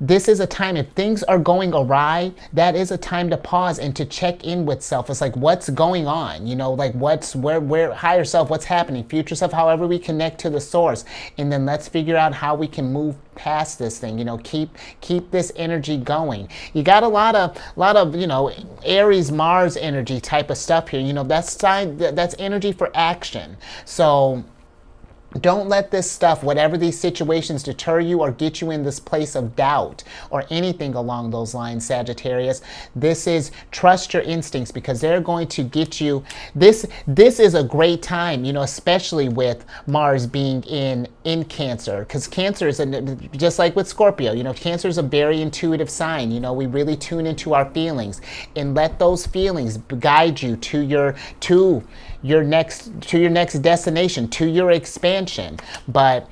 this is a time, if things are going awry, that is a time to pause and to check in with self. It's like, what's going on? Like where higher self, what's happening, future self, however we connect to the source. And then let's figure out how we can move past this thing, keep this energy going. You got a lot of, Aries, Mars energy type of stuff here. That's energy for action. So don't let this stuff, whatever these situations, deter you or get you in this place of doubt or anything along those lines, Sagittarius. This is trust your instincts, because they're going to get you. This is a great time, especially with Mars being in Cancer, because Cancer is just like with Scorpio. Cancer is a very intuitive sign. We really tune into our feelings, and let those feelings guide you to your next destination, to your expansion. But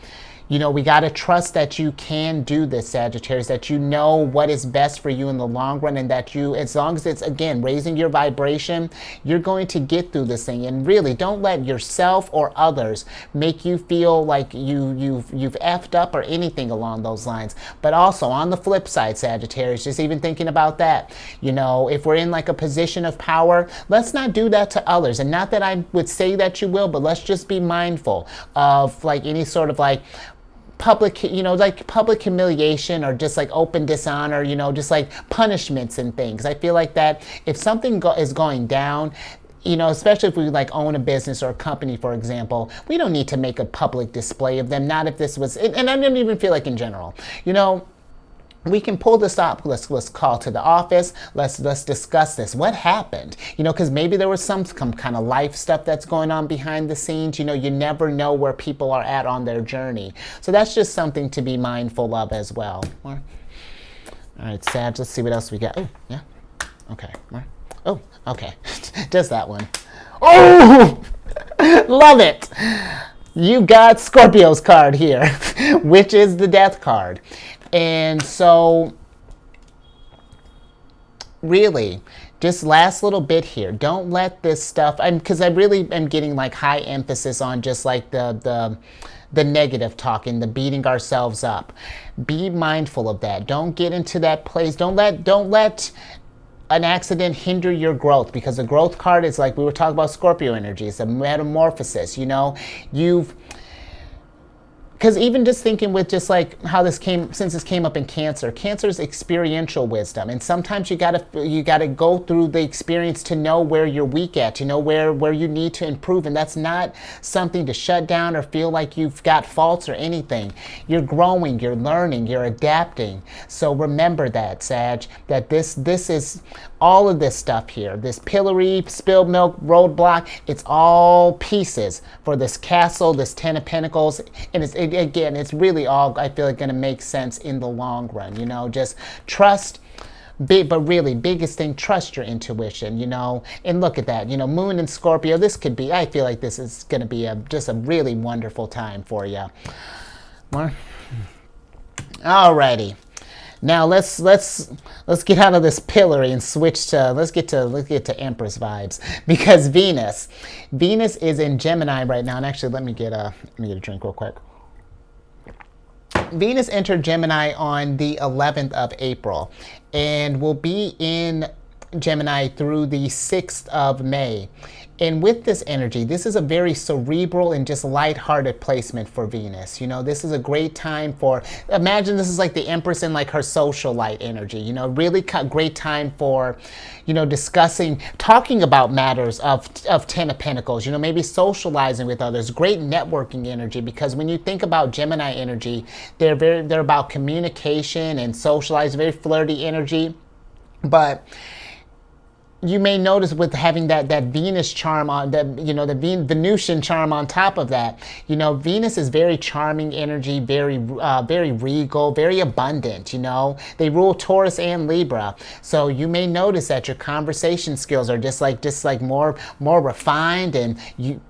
we got to trust that you can do this, Sagittarius, that you know what is best for you in the long run, and that as long as it's, again, raising your vibration, you're going to get through this thing. And really, don't let yourself or others make you feel like you've effed up or anything along those lines. But also, on the flip side, Sagittarius, just even thinking about that, if we're in like a position of power, let's not do that to others. And not that I would say that you will, but let's just be mindful of like any sort of like public, like public humiliation or just like open dishonor, just like punishments and things. I feel like that if something is going down, especially if we like own a business or a company, for example, we don't need to make a public display of them. Not if this was, and I don't even feel like in general, we can pull this up. Let's call to the office. Let's discuss this. What happened? Because maybe there was some kind of life stuff that's going on behind the scenes. You never know where people are at on their journey. So that's just something to be mindful of as well. All right, Sag, let's see what else we got. Oh, yeah. Okay. Oh, okay. Just that one. Oh, love it. You got Scorpio's card here, which is the death card. And so, really, just last little bit here. Don't let this stuff, because I really am getting like high emphasis on just like the negative talking, the beating ourselves up. Be mindful of that. Don't get into that place. Don't let an accident hinder your growth, because the growth card is like we were talking about Scorpio energy. It's a metamorphosis. Because even just thinking with just like how since this came up in Cancer is experiential wisdom, and sometimes you gotta go through the experience to know where you're weak at, to know where you need to improve, and that's not something to shut down or feel like you've got faults or anything. You're growing, you're learning, you're adapting. So remember that, Sag, that this is all of this stuff here, this pillory, spilled milk, roadblock, it's all pieces for this castle, this 10 of Pentacles, and it's really all, I feel like, going to make sense in the long run. Just trust, but really, biggest thing, trust your intuition, and look at that, Moon and Scorpio, this could be, I feel like this is going to be just a really wonderful time for you. More? Alrighty. Now let's get out of this pillory and switch to let's get to Empress vibes, because Venus is in Gemini right now. And actually, let me get a drink real quick. Venus entered Gemini on the 11th of April and will be in Gemini through the 6th of May. And with this energy, this is a very cerebral and just lighthearted placement for Venus. This is a great time for, imagine this is like the Empress in like her social light energy, really great time for, talking about matters of 10 of Pentacles, maybe socializing with others, great networking energy, because when you think about Gemini energy, they're about communication and socializing, very flirty energy. But you may notice with having that Venus charm on, the Venusian charm on top of that, Venus is very charming energy, very regal, very abundant. They rule Taurus and Libra, so you may notice that your conversation skills are just like more refined, and you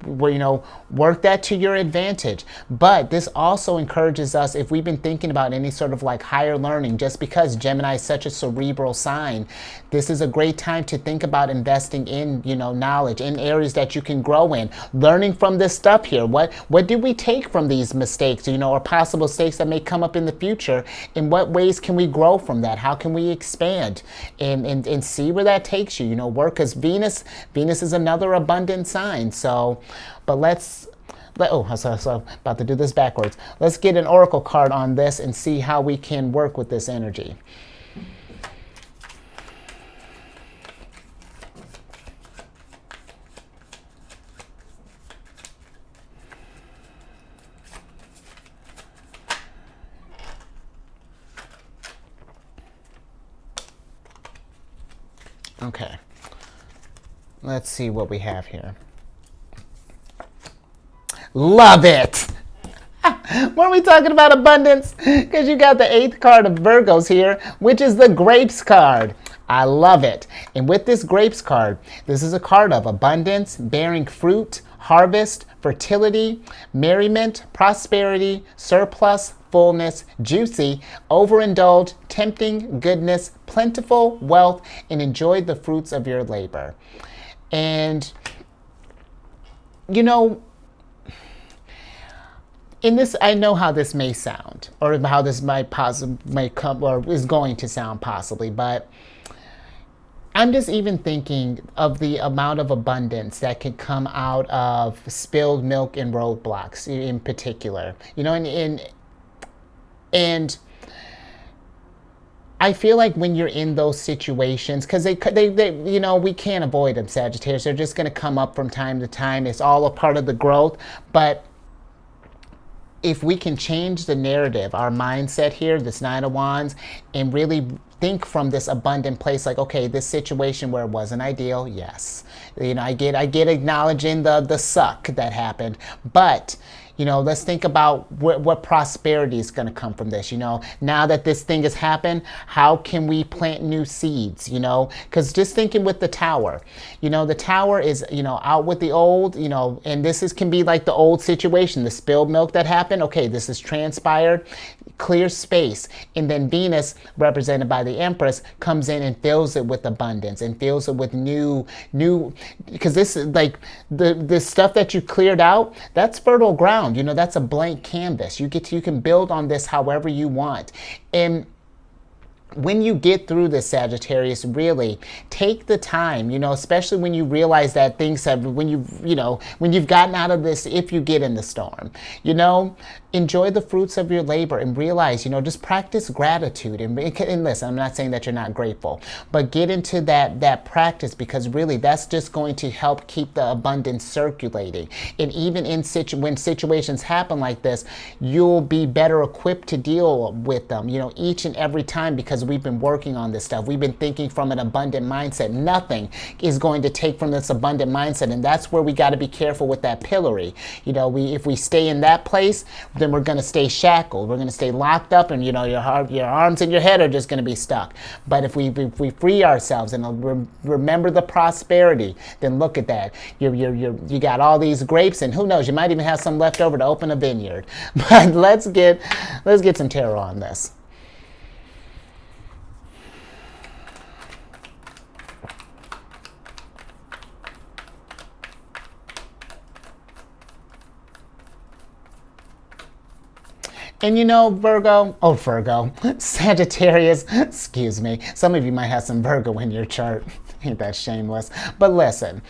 work that to your advantage. But this also encourages us, if we've been thinking about any sort of like higher learning, just because Gemini is such a cerebral sign, this is a great time to think about investing in, knowledge in areas that you can grow in, learning from this stuff here. What did we take from these mistakes, or possible mistakes that may come up in the future? In what ways can we grow from that? How can we expand and see where that takes you? Work, because Venus is another abundant sign. So, but so about to do this backwards. Let's get an oracle card on this and see how we can work with this energy. Okay, let's see what we have here. Love it! Weren't we talking about abundance? Because you got the 8th card of Virgos here, which is the Grapes card. I love it. And with this Grapes card, this is a card of abundance, bearing fruit, harvest, fertility, merriment, prosperity, surplus, fullness, juicy, overindulge, tempting, goodness, plentiful, wealth, and enjoy the fruits of your labor. And, in this, I know how this may sound, or how this may come, or is going to sound possibly, but I'm just even thinking of the amount of abundance that can come out of spilled milk and roadblocks in particular. And And I feel like when you're in those situations, because they, you know, we can't avoid them, Sagittarius. They're just going to come up from time to time. It's all a part of the growth. But if we can change the narrative, our mindset here, this Nine of Wands, and really think from this abundant place, like, okay, this situation where it wasn't ideal, yes. You know, I get acknowledging the suck that happened, but you know, let's think about what prosperity is going to come from this. You know, now that this thing has happened, how can we plant new seeds? You know, because just thinking with the Tower, you know, the Tower is, you know, out with the old, you know, and this can be like the old situation, the spilled milk that happened. Okay, this is transpired, clear space, and then Venus, represented by the Empress, comes in and fills it with abundance and fills it with new, because this is like the stuff that you cleared out, that's fertile ground. You know, that's a blank canvas. You can build on this however you want. And when you get through this, Sagittarius, really take the time, you know, especially when you realize that things have, when you've gotten out of this, if you get in the storm, you know, enjoy the fruits of your labor and realize, you know, just practice gratitude. And listen, I'm not saying that you're not grateful, but get into that practice, because really that's just going to help keep the abundance circulating. And even when situations happen like this, you'll be better equipped to deal with them, you know, each and every time, because we've been working on this stuff. We've been thinking from an abundant mindset. Nothing is going to take from this abundant mindset. And that's where we got to be careful with that pillory. You know, if we stay in that place, then we're going to stay shackled. We're going to stay locked up, and you know, your arms and your head are just going to be stuck. But if we free ourselves and remember the prosperity, then look at that. You got all these grapes, and who knows, you might even have some left over to open a vineyard. But let's get some tarot on this. And you know, Sagittarius, excuse me. Some of you might have some Virgo in your chart. Ain't that shameless? But listen,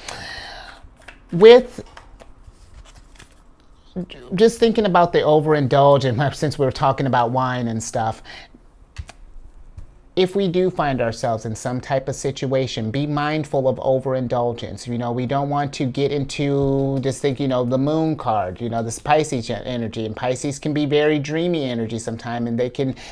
just thinking about the overindulge, and since we were talking about wine and stuff, if we do find ourselves in some type of situation, be mindful of overindulgence. You know, we don't want to get into this thing, you know, the moon card, you know, this Pisces energy. And Pisces can be very dreamy energy sometimes, and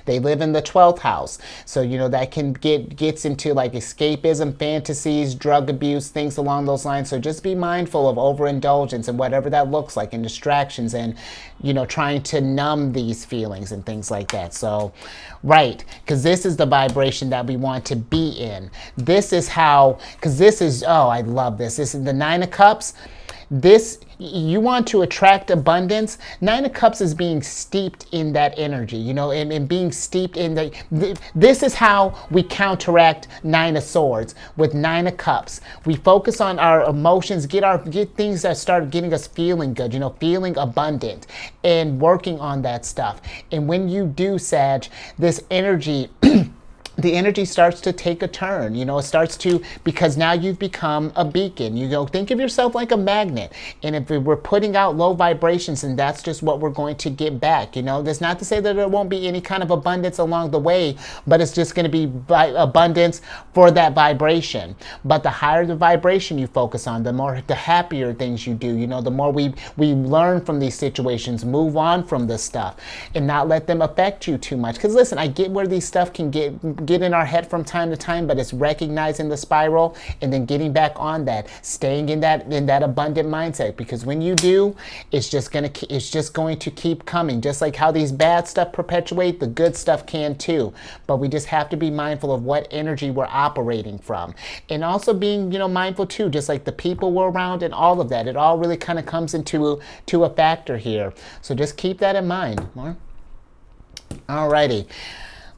they live in the 12th house. So, you know, that can gets into like escapism, fantasies, drug abuse, things along those lines. So just be mindful of overindulgence and whatever that looks like, and distractions, and, you know, trying to numb these feelings and things like that. So, right, because this is the vibration that we want to be in. This is how, because this is, oh, I love this. This is the Nine of Cups. This, you want to attract abundance. Nine of Cups is being steeped in that energy, you know, and being steeped in this is how we counteract Nine of Swords with Nine of Cups. We focus on our emotions, get things that start getting us feeling good, you know, feeling abundant, and working on that stuff. And when you do, Sag, this energy the energy starts to take a turn, you know, it starts to, because now you've become a beacon. You know, think of yourself like a magnet. And if we're putting out low vibrations, and that's just what we're going to get back, you know. That's not to say that there won't be any kind of abundance along the way, but it's just going to be abundance for that vibration. But the higher the vibration you focus on, the happier things you do, you know, the more we learn from these situations, move on from this stuff, and not let them affect you too much. Because listen, I get where these stuff can get in our head from time to time, but it's recognizing the spiral and then getting back on that, staying in that abundant mindset. Because when you do, it's just going to keep coming. Just like how these bad stuff perpetuate, the good stuff can too. But we just have to be mindful of what energy we're operating from, and also being, you know, mindful too, just like the people we're around and all of that. It all really kind of comes into a factor here. So just keep that in mind. Alrighty.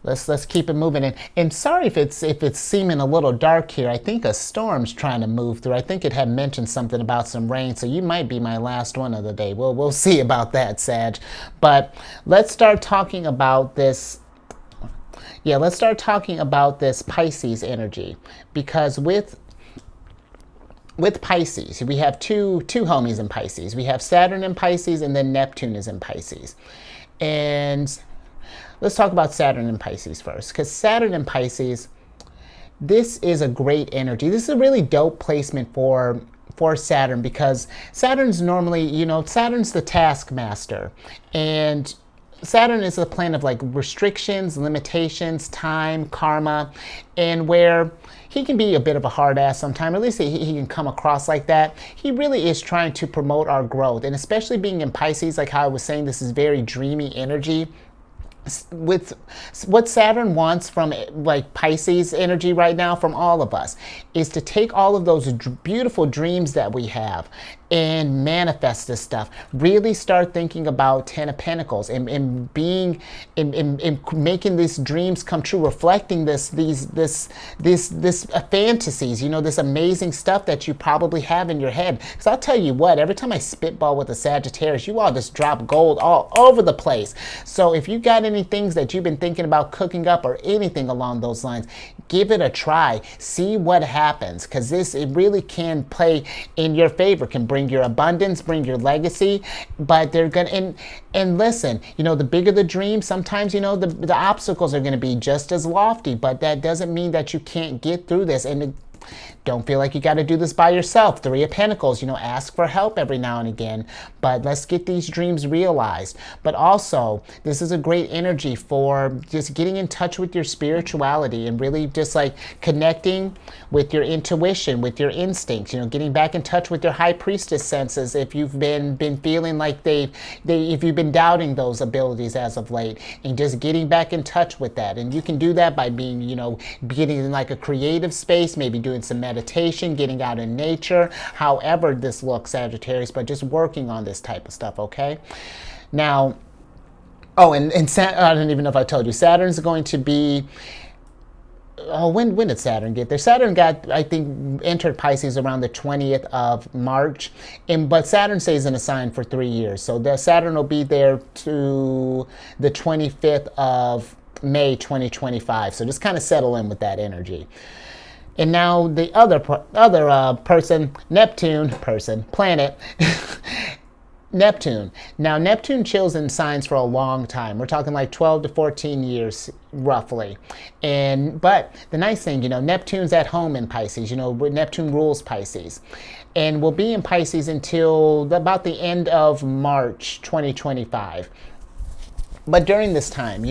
Let's keep it moving. And sorry if it's seeming a little dark here. I think a storm's trying to move through. I think it had mentioned something about some rain, so you might be my last one of the day. We'll see about that, Sag. But let's start talking about this. Yeah, let's start talking about this Pisces energy, because with Pisces, we have two homies in Pisces. We have Saturn in Pisces, and then Neptune is in Pisces. And Let's talk about Saturn and Pisces first, because Saturn and Pisces, this is a great energy. This is a really dope placement for Saturn, because Saturn's normally, Saturn's the taskmaster, and Saturn is a planet of like restrictions, limitations, time, karma, and where he can be a bit of a hard ass sometimes. At least he can come across like that. He really is trying to promote our growth, and especially being in Pisces, like how I was saying, this is very dreamy energy. With what Saturn wants from like Pisces energy right now from all of us is to take all of those beautiful dreams that we have and manifest this stuff. Really start thinking about Ten of Pentacles and being in making these dreams come true, reflecting these fantasies, this amazing stuff that you probably have in your head. Because I'll tell you what, every time I spitball with a Sagittarius, you all just drop gold all over the place. So if you got any things that you've been thinking about cooking up or anything along those lines, give it a try. See what happens, because it really can play in your favor, can bring your abundance, bring your legacy. But they're gonna, and listen, the bigger the dream, sometimes the obstacles are going to be just as lofty, but that doesn't mean that you can't get through this. And don't feel like you got to do this by yourself. Three of Pentacles, ask for help every now and again. But let's get these dreams realized. But also, this is a great energy for just getting in touch with your spirituality and really just like connecting with your intuition, with your instincts. Getting back in touch with your high priestess senses if you've been feeling like if you've been doubting those abilities as of late, and just getting back in touch with that. And you can do that by being, getting in like a creative space, maybe doing some meditation, getting out in nature, however this looks, Sagittarius, but just working on this type of stuff, okay? Now, I don't even know if I told you, Saturn's going to be, when did Saturn get there? Saturn entered Pisces around the 20th of March, but Saturn stays in a sign for 3 years. So the Saturn will be there to the 25th of May 2025. So just kind of settle in with that energy. And now the other planet, Neptune. Now, Neptune chills in signs for a long time. We're talking like 12 to 14 years, roughly. But the nice thing, Neptune's at home in Pisces. Neptune rules Pisces. And will be in Pisces until about the end of March 2025. But during this time,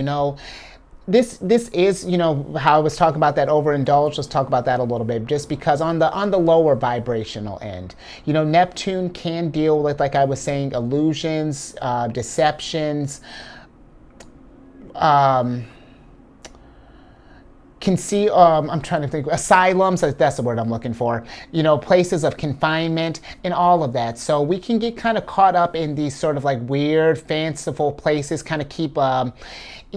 this is, how I was talking about that overindulge. Let's talk about that a little bit, just because on the lower vibrational end, Neptune can deal with, like I was saying, illusions, deceptions, can see, I'm trying to think, asylums, that's the word I'm looking for, places of confinement and all of that. So we can get kind of caught up in these sort of like weird, fanciful places, kind of keep,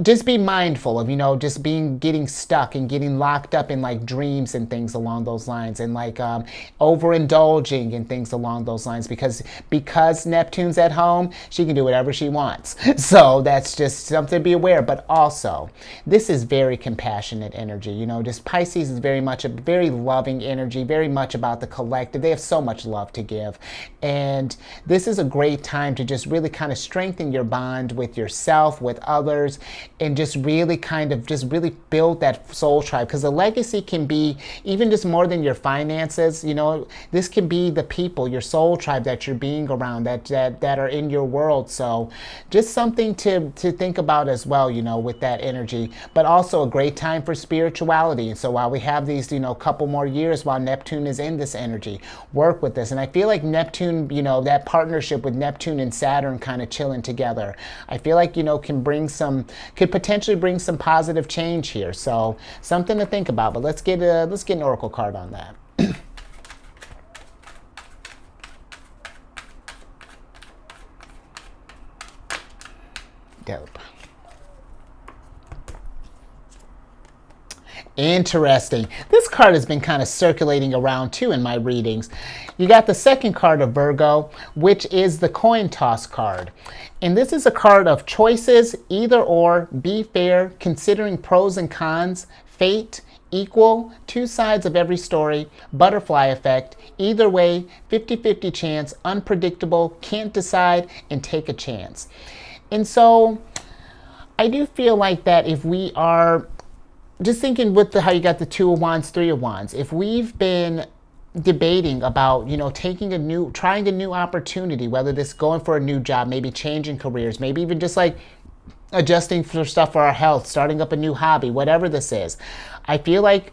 just be mindful of, just getting stuck and getting locked up in like dreams and things along those lines, and like overindulging and things along those lines, because Neptune's at home, she can do whatever she wants. So that's just something to be aware. But also, this is very compassionate energy. Just Pisces is very much a very loving energy, very much about the collective. They have so much love to give. And this is a great time to just really kind of strengthen your bond with yourself, with others, and just really really build that soul tribe. Because the legacy can be even just more than your finances. This can be the people, your soul tribe that you're being around, that are in your world. So just something to think about as well, with that energy. But also a great time for spirituality. And so while we have these, couple more years while Neptune is in this energy, work with this. And I feel like Neptune, that partnership with Neptune and Saturn kind of chilling together, I feel like, could potentially bring some positive change here. So something to think about. But let's get an oracle card on that. Dope. Interesting. This card has been kind of circulating around too in my readings. You got the second card of Virgo, which is the coin toss card. And this is a card of choices, either or, be fair, considering pros and cons, fate, equal, two sides of every story, butterfly effect, either way, 50-50 chance, unpredictable, can't decide, and take a chance. And so I do feel like that if we are just thinking with how you got the Two of Wands, Three of Wands, if we've been debating about, taking trying a new opportunity, whether this going for a new job, maybe changing careers, maybe even just like adjusting for stuff for our health, starting up a new hobby, whatever this is, I feel like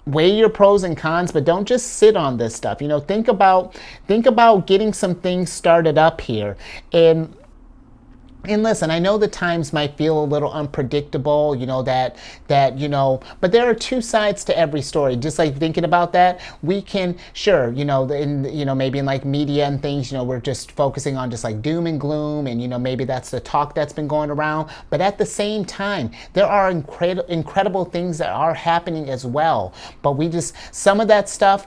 weigh your pros and cons, but don't just sit on this stuff. Think about getting some things started up here. And listen, I know the times might feel a little unpredictable, but there are two sides to every story. Just like thinking about that, we can, sure, maybe in like media and things, we're just focusing on just like doom and gloom, and, maybe that's the talk that's been going around. But at the same time, there are incredible things that are happening as well. But some of that stuff,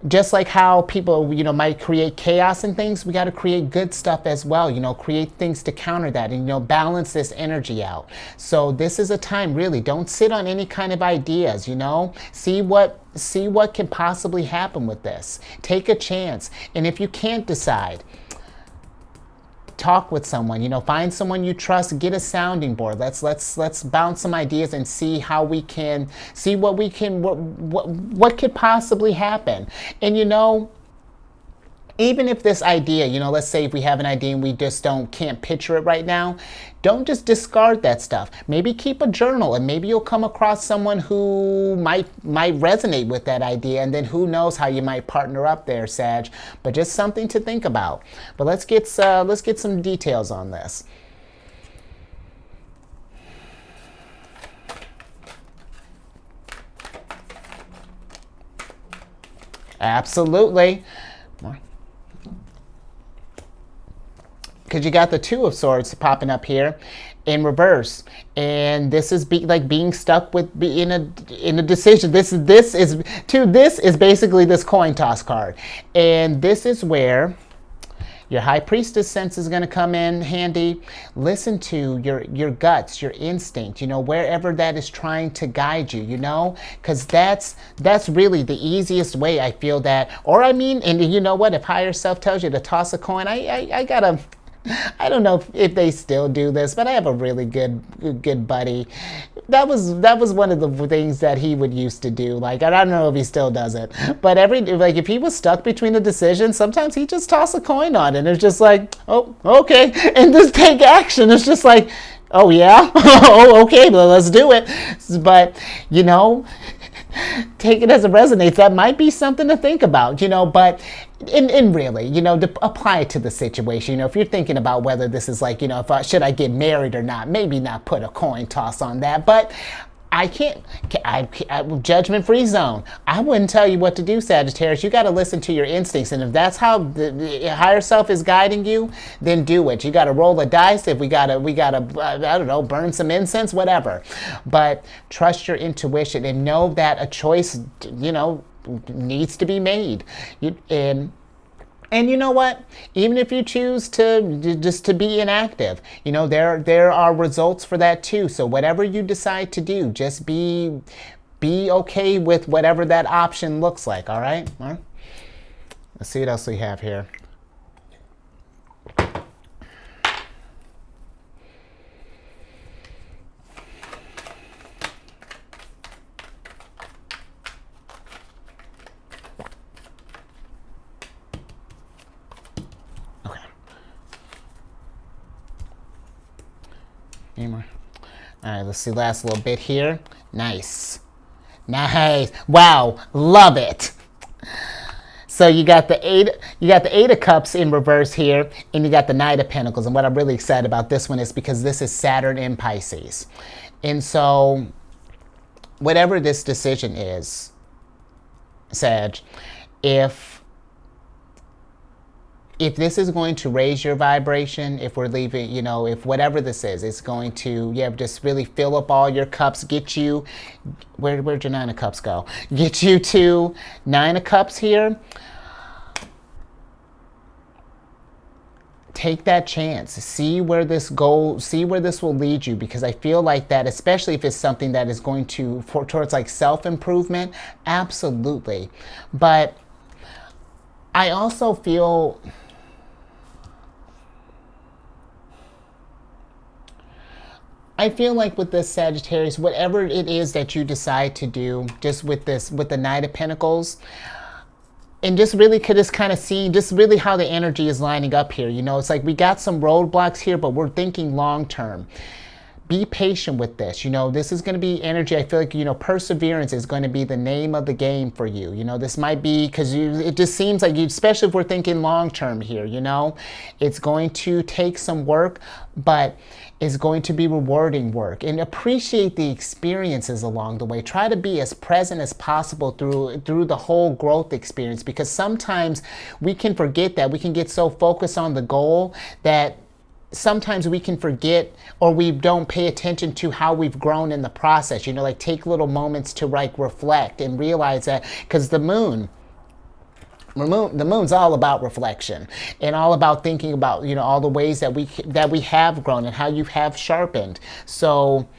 just like how people, might create chaos and things, we got to create good stuff as well, create things to counter that and, balance this energy out. So this is a time, really, don't sit on any kind of ideas, see what can possibly happen with this. Take a chance. And if you can't decide, talk with someone, find someone you trust, get a sounding board. Let's bounce some ideas and see how we can see what could possibly happen. And even if this idea, let's say if we have an idea and we just can't picture it right now, don't just discard that stuff. Maybe keep a journal, and maybe you'll come across someone who might resonate with that idea, and then who knows how you might partner up there, Sag. But just something to think about. But let's get some details on this. Absolutely. Because you got the Two of Swords popping up here in reverse, and this is being stuck in a decision. This is basically this coin toss card, and this is where your High Priestess sense is going to come in handy. Listen to your guts, your instinct, wherever that is trying to guide you, because that's really the easiest way, I feel that. Or and you know what, if higher self tells you to toss a coin, I don't know if they still do this, but I have a really good buddy. That was one of the things that he would used to do. Like, I don't know if he still does it, but if he was stuck between a decision, sometimes he just toss a coin on, and it's just like, oh, okay, and just take action. It's just like, oh yeah, oh okay, well, let's do it. But take it as it resonates. That might be something to think about, but and really, to apply it to the situation. If you're thinking about whether this is like, should I get married or not, maybe not put a coin toss on that. But judgment-free zone. I wouldn't tell you what to do, Sagittarius. You got to listen to your instincts, and if that's how the higher self is guiding you, then do it. You got to roll the dice. If we gotta, I don't know, burn some incense, whatever. But trust your intuition and know that a choice, needs to be made. And you know what? Even if you choose to be inactive, there are results for that too. So whatever you decide to do, just be okay with whatever that option looks like. All right? Let's see what else we have here. All right, let's see last little bit here. Nice. Wow, love it. So you got the Eight of Cups in reverse here, and you got the Knight of Pentacles. And what I'm really excited about this one is because this is Saturn in Pisces. And so whatever this decision is, Sag, if this is going to raise your vibration, if we're leaving, if whatever this is, it's going to, just really fill up all your cups, get you, where'd your Nine of Cups go? Get you to Nine of Cups here. Take that chance. See where this will lead you, because I feel like that, especially if it's something that is going towards like self-improvement, absolutely. But I also feel I feel like with this Sagittarius, whatever it is that you decide to do, just with this, with the Knight of Pentacles, and just really could just kind of see just really how the energy is lining up here. You know, it's like we got some roadblocks here, but we're thinking long term. Be patient with this. You know, this is going to be energy. I feel like, you know, perseverance is going to be the name of the game for you. You know, this might be because it just seems like you, especially if we're thinking long term here, you know, it's going to take some work, but it's going to be rewarding work. And appreciate the experiences along the way. Try to be as present as possible through the whole growth experience, because sometimes we can forget that. We can get so focused on the goal that sometimes we can forget, or we don't pay attention to how we've grown in the process. You know, like take little moments to like reflect and realize that, because the moon's all about reflection and all about thinking about, you know, all the ways that we have grown and how you have sharpened. So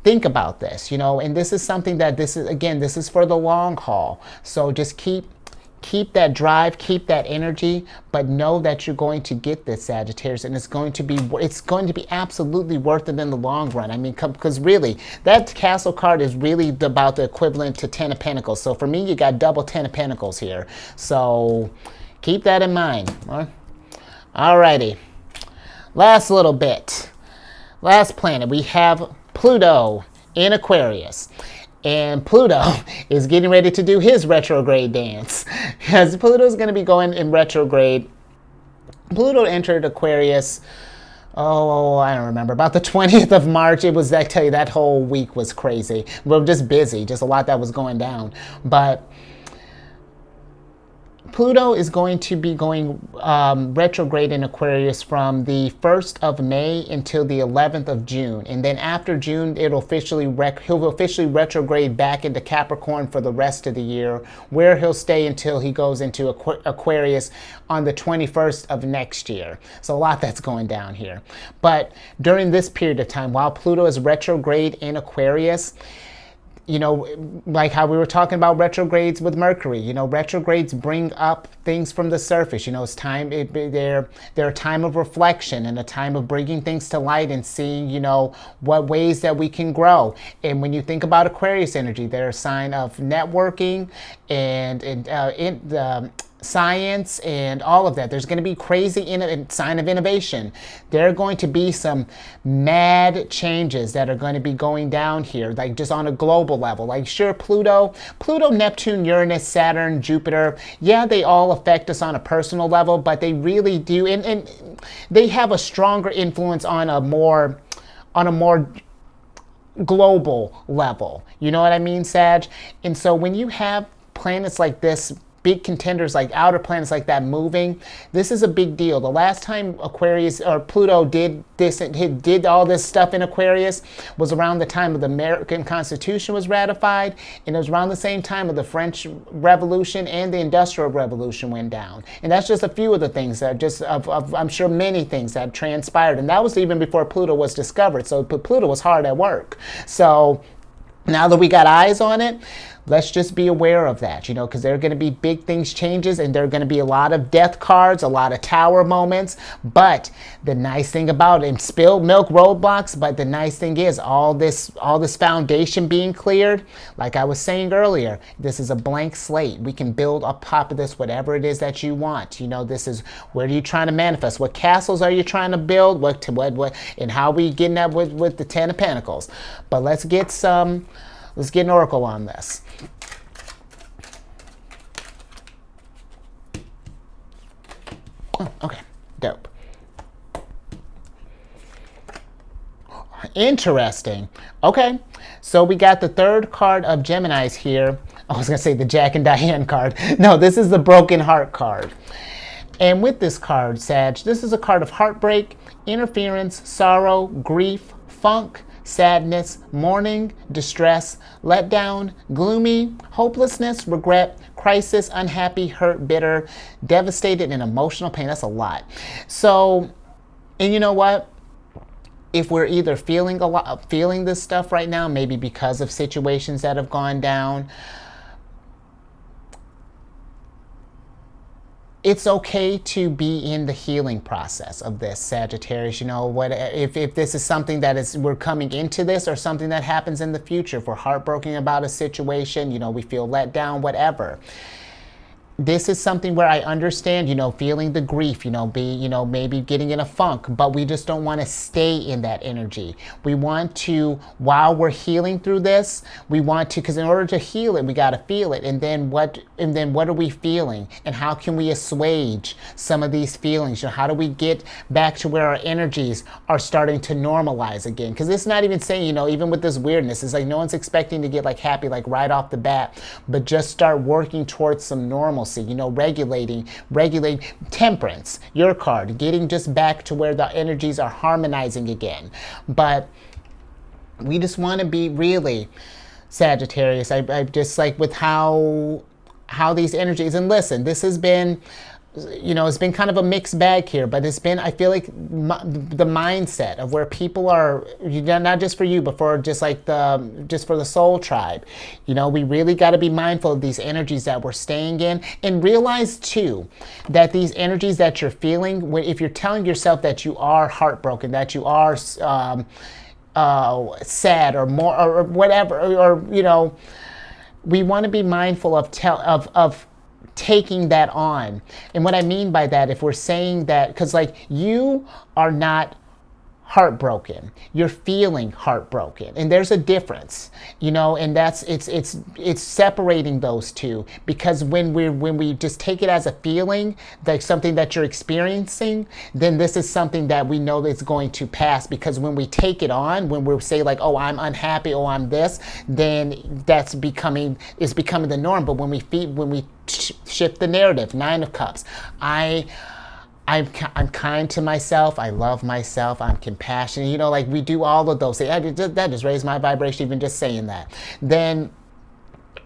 think about this, you know, and this is something that this is for the long haul. So just keep that drive, keep that energy, but know that you're going to get this, Sagittarius, and it's going to be absolutely worth it in the long run. I mean, because really, that Castle card is really about the equivalent to Ten of Pentacles. So for me, you got double Ten of Pentacles here. So keep that in mind. Alrighty, last little bit, last planet, we have Pluto in Aquarius. And Pluto is getting ready to do his retrograde dance, because Pluto is going to be going in retrograde. Pluto entered Aquarius, I don't remember, about the 20th of March. It was, I tell you, that whole week was crazy. We're just busy, just a lot that was going down. But Pluto is going to be going retrograde in Aquarius from the 1st of May until the 11th of June. And then after June, he'll officially retrograde back into Capricorn for the rest of the year, where he'll stay until he goes into Aquarius on the 21st of next year. So a lot that's going down here. But during this period of time, while Pluto is retrograde in Aquarius, you know, like how we were talking about retrogrades with Mercury, you know, retrogrades bring up things from the surface. You know, it's time, they're a time of reflection and a time of bringing things to light and seeing, you know, what ways that we can grow. And when you think about Aquarius energy, they're a sign of networking and science and all of that. There's going to be crazy sign of innovation. There are going to be some mad changes that are going to be going down here, like just on a global level. Like sure, Pluto, Neptune, Uranus, Saturn, Jupiter, yeah, they all affect us on a personal level, but they really do, and they have a stronger influence on a more global level. You know what I mean, Sag? And so when you have planets like this, big contenders like outer planets like that moving, this is a big deal. The last time Aquarius or Pluto did this, it did all this stuff in Aquarius, was around the time of the American Constitution was ratified, and it was around the same time of the French Revolution and the Industrial Revolution went down. And that's just a few of the things that I'm sure many things that transpired, and that was even before Pluto was discovered. So Pluto was hard at work. So now that we got eyes on it, let's just be aware of that, you know, because there are going to be big things, changes, and there are going to be a lot of death cards, a lot of tower moments. But the nice thing about it, spilled milk roadblocks, but the nice thing is all this foundation being cleared. Like I was saying earlier, this is a blank slate. We can build up top of this whatever it is that you want. You know, this is, where are you trying to manifest? What castles are you trying to build? What and how are we getting that with the Ten of Pentacles? But let's get an oracle on this. Oh, okay, dope. Interesting. Okay, so we got the third card of Gemini's here. I was going to say the Jack and Diane card. No, this is the Broken Heart card. And with this card, Sag, this is a card of heartbreak, interference, sorrow, grief, funk, sadness, mourning, distress, letdown, gloomy, hopelessness, regret, crisis, unhappy, hurt, bitter, devastated, and emotional pain. That's a lot. So, and you know what? If we're either feeling this stuff right now, maybe because of situations that have gone down, it's okay to be in the healing process of this, Sagittarius. You know, what if this is something that is, we're coming into this, or something that happens in the future, if we're heartbroken about a situation, you know, we feel let down, whatever. This is something where I understand, you know, feeling the grief, you know, maybe getting in a funk, but we just don't want to stay in that energy. We want to, while we're healing through this, we want to, because in order to heal it, we got to feel it. And then what are we feeling? And how can we assuage some of these feelings? You know, how do we get back to where our energies are starting to normalize again? Because it's not even saying, you know, even with this weirdness, it's like no one's expecting to get like happy, like right off the bat, but just start working towards some normalcy. You know, regulating temperance, your card, getting just back to where the energies are harmonizing again. But we just want to be really, Sagittarius, I just like with how these energies, and listen, this has been, you know, it's been kind of a mixed bag here, but it's been, I feel like the mindset of where people are, not just for you, but for just like just for the soul tribe, you know, we really got to be mindful of these energies that we're staying in, and realize too, that these energies that you're feeling, if you're telling yourself that you are heartbroken, that you are sad or more, or whatever, or you know, we want to be mindful of taking that on. And what I mean by that, if we're saying that, because like you are not heartbroken, you're feeling heartbroken, and there's a difference, you know, and that's it's separating those two, because when we just take it as a feeling, like something that you're experiencing, then this is something that we know that's going to pass. Because when we take it on, when we say like, oh, I'm unhappy, oh, I'm this, then it's becoming the norm. But when we shift the narrative, 9 of Cups, I'm kind to myself. I love myself. I'm compassionate. You know, like we do all of those things. That just raised my vibration, even just saying that. Then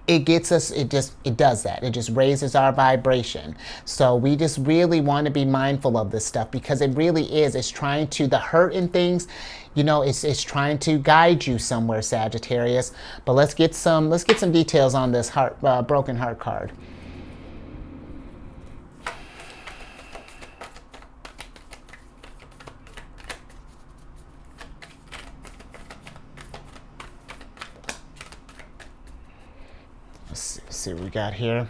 it gets us, it does that. It just raises our vibration. So we just really want to be mindful of this stuff, because it really is. It's trying to, the hurt in things, you know, it's trying to guide you somewhere, Sagittarius. But let's get some details on this broken heart card. Let's see what we got here.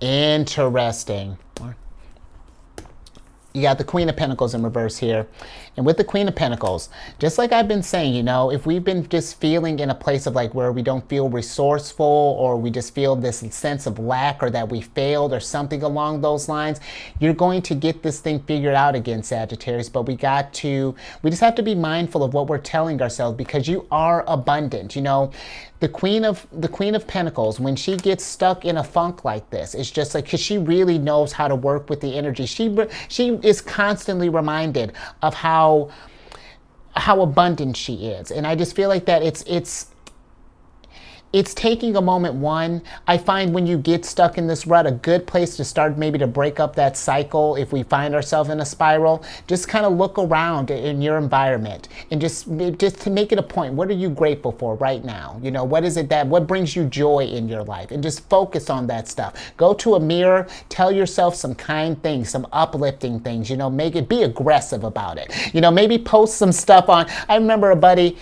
Interesting. You got the Queen of Pentacles in reverse here. And with the Queen of Pentacles, just like I've been saying, you know, if we've been just feeling in a place of like where we don't feel resourceful, or we just feel this sense of lack, or that we failed, or something along those lines, you're going to get this thing figured out again, Sagittarius. But we just have to be mindful of what we're telling ourselves, because you are abundant. You know, the Queen of Pentacles, when she gets stuck in a funk like this, it's just like, because she really knows how to work with the energy. She is constantly reminded of how abundant she is. And I just feel like that it's taking a moment. One, I find when you get stuck in this rut, a good place to start maybe to break up that cycle, if we find ourselves in a spiral, just kind of look around in your environment, and just to make it a point, what are you grateful for right now? You know, what brings you joy in your life? And just focus on that stuff. Go to a mirror, tell yourself some kind things, some uplifting things, you know, be aggressive about it. You know, maybe post some stuff on, I remember a buddy,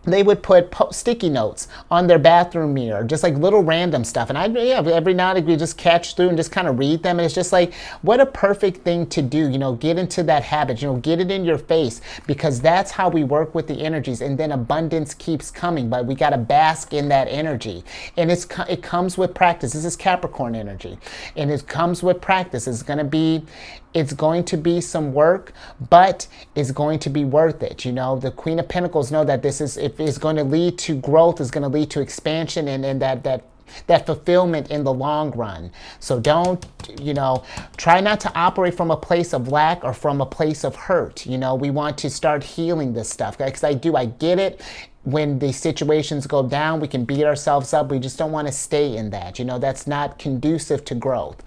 they would put sticky notes on their bathroom mirror, just like little random stuff. And every now and then we just catch through and just kind of read them. And it's just like, what a perfect thing to do, you know, get into that habit, you know, get it in your face, because that's how we work with the energies. And then abundance keeps coming, but we got to bask in that energy. And it comes with practice. This is Capricorn energy, and it comes with practice. It's going to be some work, but it's going to be worth it. You know, the Queen of Pentacles know that this is going to lead to growth, is going to lead to expansion, and that fulfillment in the long run. So don't, you know, try not to operate from a place of lack or from a place of hurt. You know, we want to start healing this stuff, because I get it. When the situations go down, we can beat ourselves up. We just don't want to stay in that. You know, that's not conducive to growth.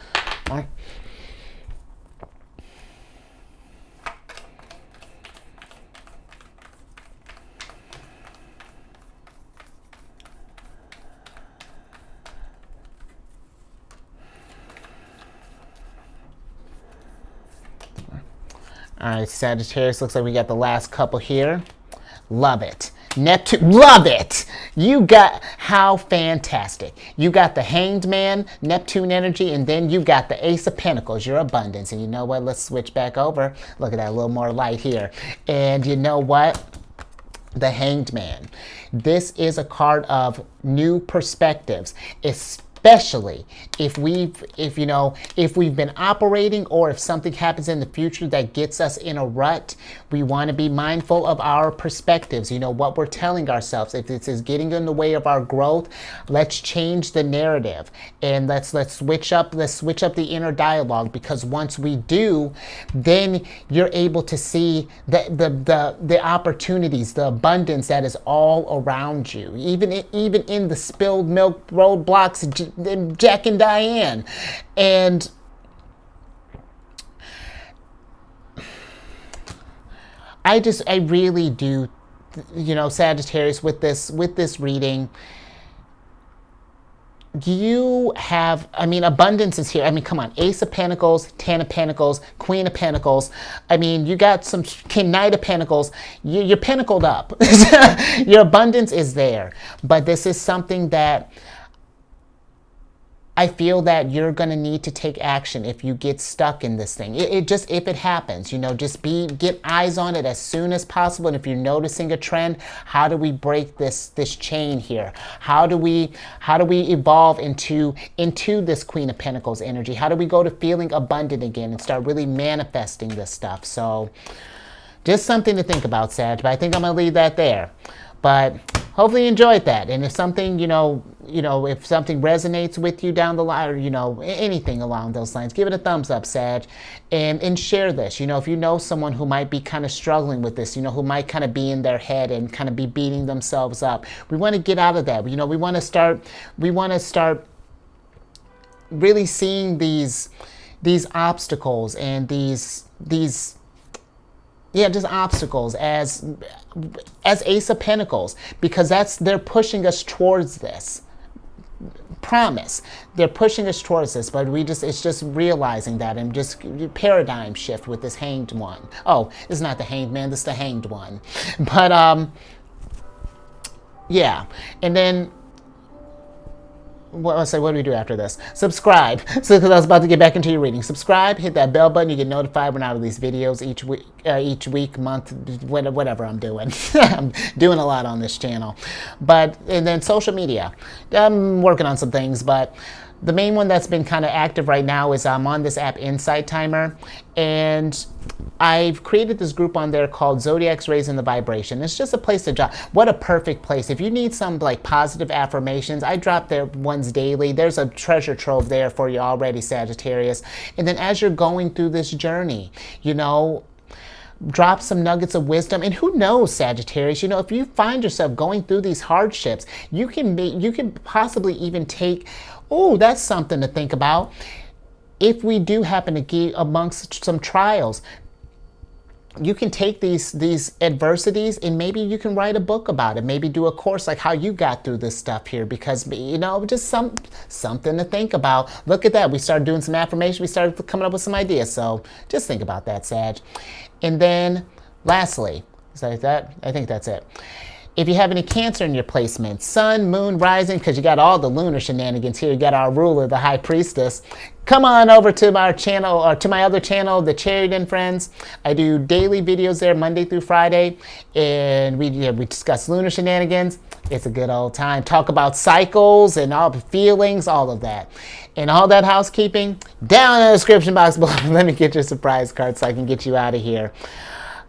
All right. All right, Sagittarius, looks like we got the last couple here. Love it. Neptune, love it. You got, how fantastic. You got the Hanged Man, Neptune energy, and then you got the Ace of Pentacles, your abundance. And you know what? Let's switch back over. Look at that, a little more light here. And you know what? The Hanged Man. This is a card of new perspectives, especially if we've been operating, or if something happens in the future that gets us in a rut. We want to be mindful of our perspectives, what we're telling ourselves. If this is getting in the way of our growth, let's change the narrative, and let's switch up the inner dialogue, because once we do, then you're able to see the opportunities, the abundance that is all around you, even in the spilled milk roadblocks, Jack and Diane. And I really do, Sagittarius, with this reading, you have, abundance is here. Come on, Ace of Pentacles, Ten of Pentacles, Queen of Pentacles. You got some Knight of Pentacles. You're pentacled up. Your abundance is there. But this is something that I feel that you're going to need to take action if you get stuck in this thing. If it happens, just get eyes on it as soon as possible. And if you're noticing a trend, how do we break this chain here? How do we evolve into this Queen of Pentacles energy? How do we go to feeling abundant again and start really manifesting this stuff? So just something to think about, Sag, but I think I'm going to leave that there. But hopefully you enjoyed that. And if something, if something resonates with you down the line, or, anything along those lines, give it a thumbs up, Sag, and share this. If you know someone who might be kind of struggling with this, who might kind of be in their head and kind of be beating themselves up. We want to get out of that. We want to start really seeing these obstacles and these just obstacles as Ace of Pentacles, because they're pushing us towards this. Promise. They're pushing us towards this, but it's just realizing that, and just paradigm shift with this Hanged one. Oh, it's not the Hanged Man, this is the Hanged one. But yeah. And then what do we do after this? Subscribe. So, because I was about to get back into your reading. Subscribe, hit that bell button. You get notified when I release videos each week, month, whatever I'm doing. I'm doing a lot on this channel. And then social media. I'm working on some things, but the main one that's been kind of active right now is I'm on this app, Insight Timer, and I've created this group on there called Zodiacs Raising the Vibration. It's just a place to drop. What a perfect place. If you need some positive affirmations, I drop their ones daily. There's a treasure trove there for you already, Sagittarius. And then as you're going through this journey, drop some nuggets of wisdom. And who knows, Sagittarius, if you find yourself going through these hardships, you can possibly even take, that's something to think about. If we do happen to get amongst some trials, you can take these adversities and maybe you can write a book about it. Maybe do a course like how you got through this stuff here, because, just something to think about. Look at that. We started doing some affirmation. We started coming up with some ideas. So just think about that, Sag. And then lastly, is that? I think that's it. If you have any Cancer in your placement, Sun, Moon, Rising, because you got all the lunar shenanigans here. You got our ruler, the High Priestess. Come on over to our channel, or to my other channel, The Chariot and Friends. I do daily videos there, Monday through Friday, and we discuss lunar shenanigans. It's a good old time. Talk about cycles and all the feelings, all of that. And all that housekeeping, down in the description box below. Let me get your surprise card so I can get you out of here.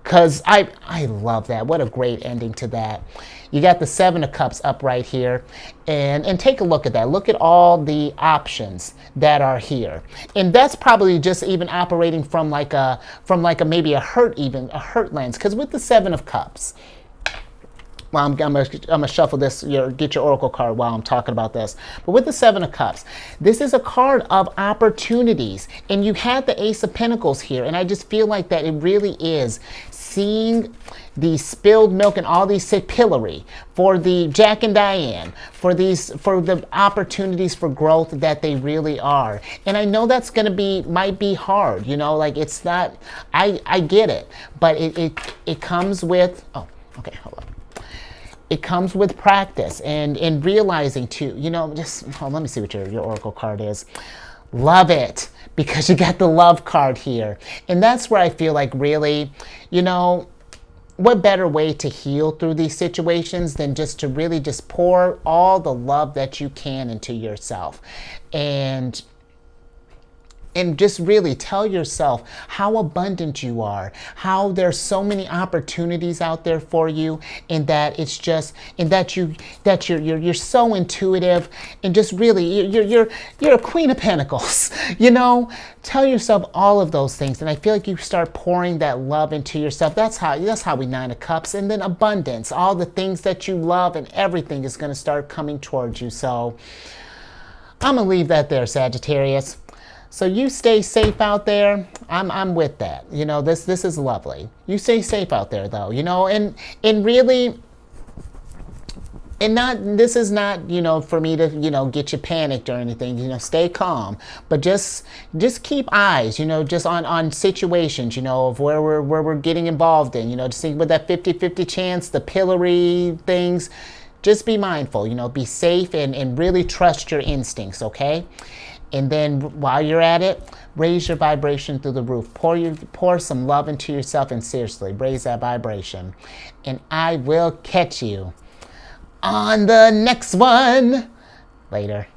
Because I love that. What a great ending to that. You got the Seven of Cups up right here. And take a look at that. Look at all the options that are here. And that's probably just even operating from maybe a hurt lens. Because with the Seven of Cups, well, I'm gonna shuffle this, get your oracle card while I'm talking about this. But with the Seven of Cups, this is a card of opportunities. And you had the Ace of Pentacles here. And I just feel like that it really is seeing the spilled milk and all these pillory for the Jack and Diane, for the opportunities for growth that they really are. And I know that's going to might be hard, you know, like it's not, I get it, but it comes with, oh, okay, hold on. It comes with practice and realizing too, you know, let me see what your oracle card is. Love it, because you got the love card here. And that's where I feel like really, you know, what better way to heal through these situations than just to really just pour all the love that you can into yourself. And just really tell yourself how abundant you are, how there's so many opportunities out there for you, and that it's just, and that you're so intuitive, and just really you're a Queen of Pentacles, you know. Tell yourself all of those things, and I feel like you start pouring that love into yourself. That's how we Nine of Cups, and then abundance, all the things that you love, and everything is going to start coming towards you. So I'm gonna leave that there, Sagittarius. So you stay safe out there. I'm with that. You know, this is lovely. You stay safe out there though, you know, and really, and this is not, you know, for me to, you know, get you panicked or anything, you know, stay calm, but just keep eyes, you know, just on situations, you know, of where we're getting involved in, you know, just think with that 50-50 chance, the pillory things, just be mindful, you know, be safe and really trust your instincts, okay? And then while you're at it, raise your vibration through the roof. Pour some love into yourself, and seriously, raise that vibration. And I will catch you on the next one. Later.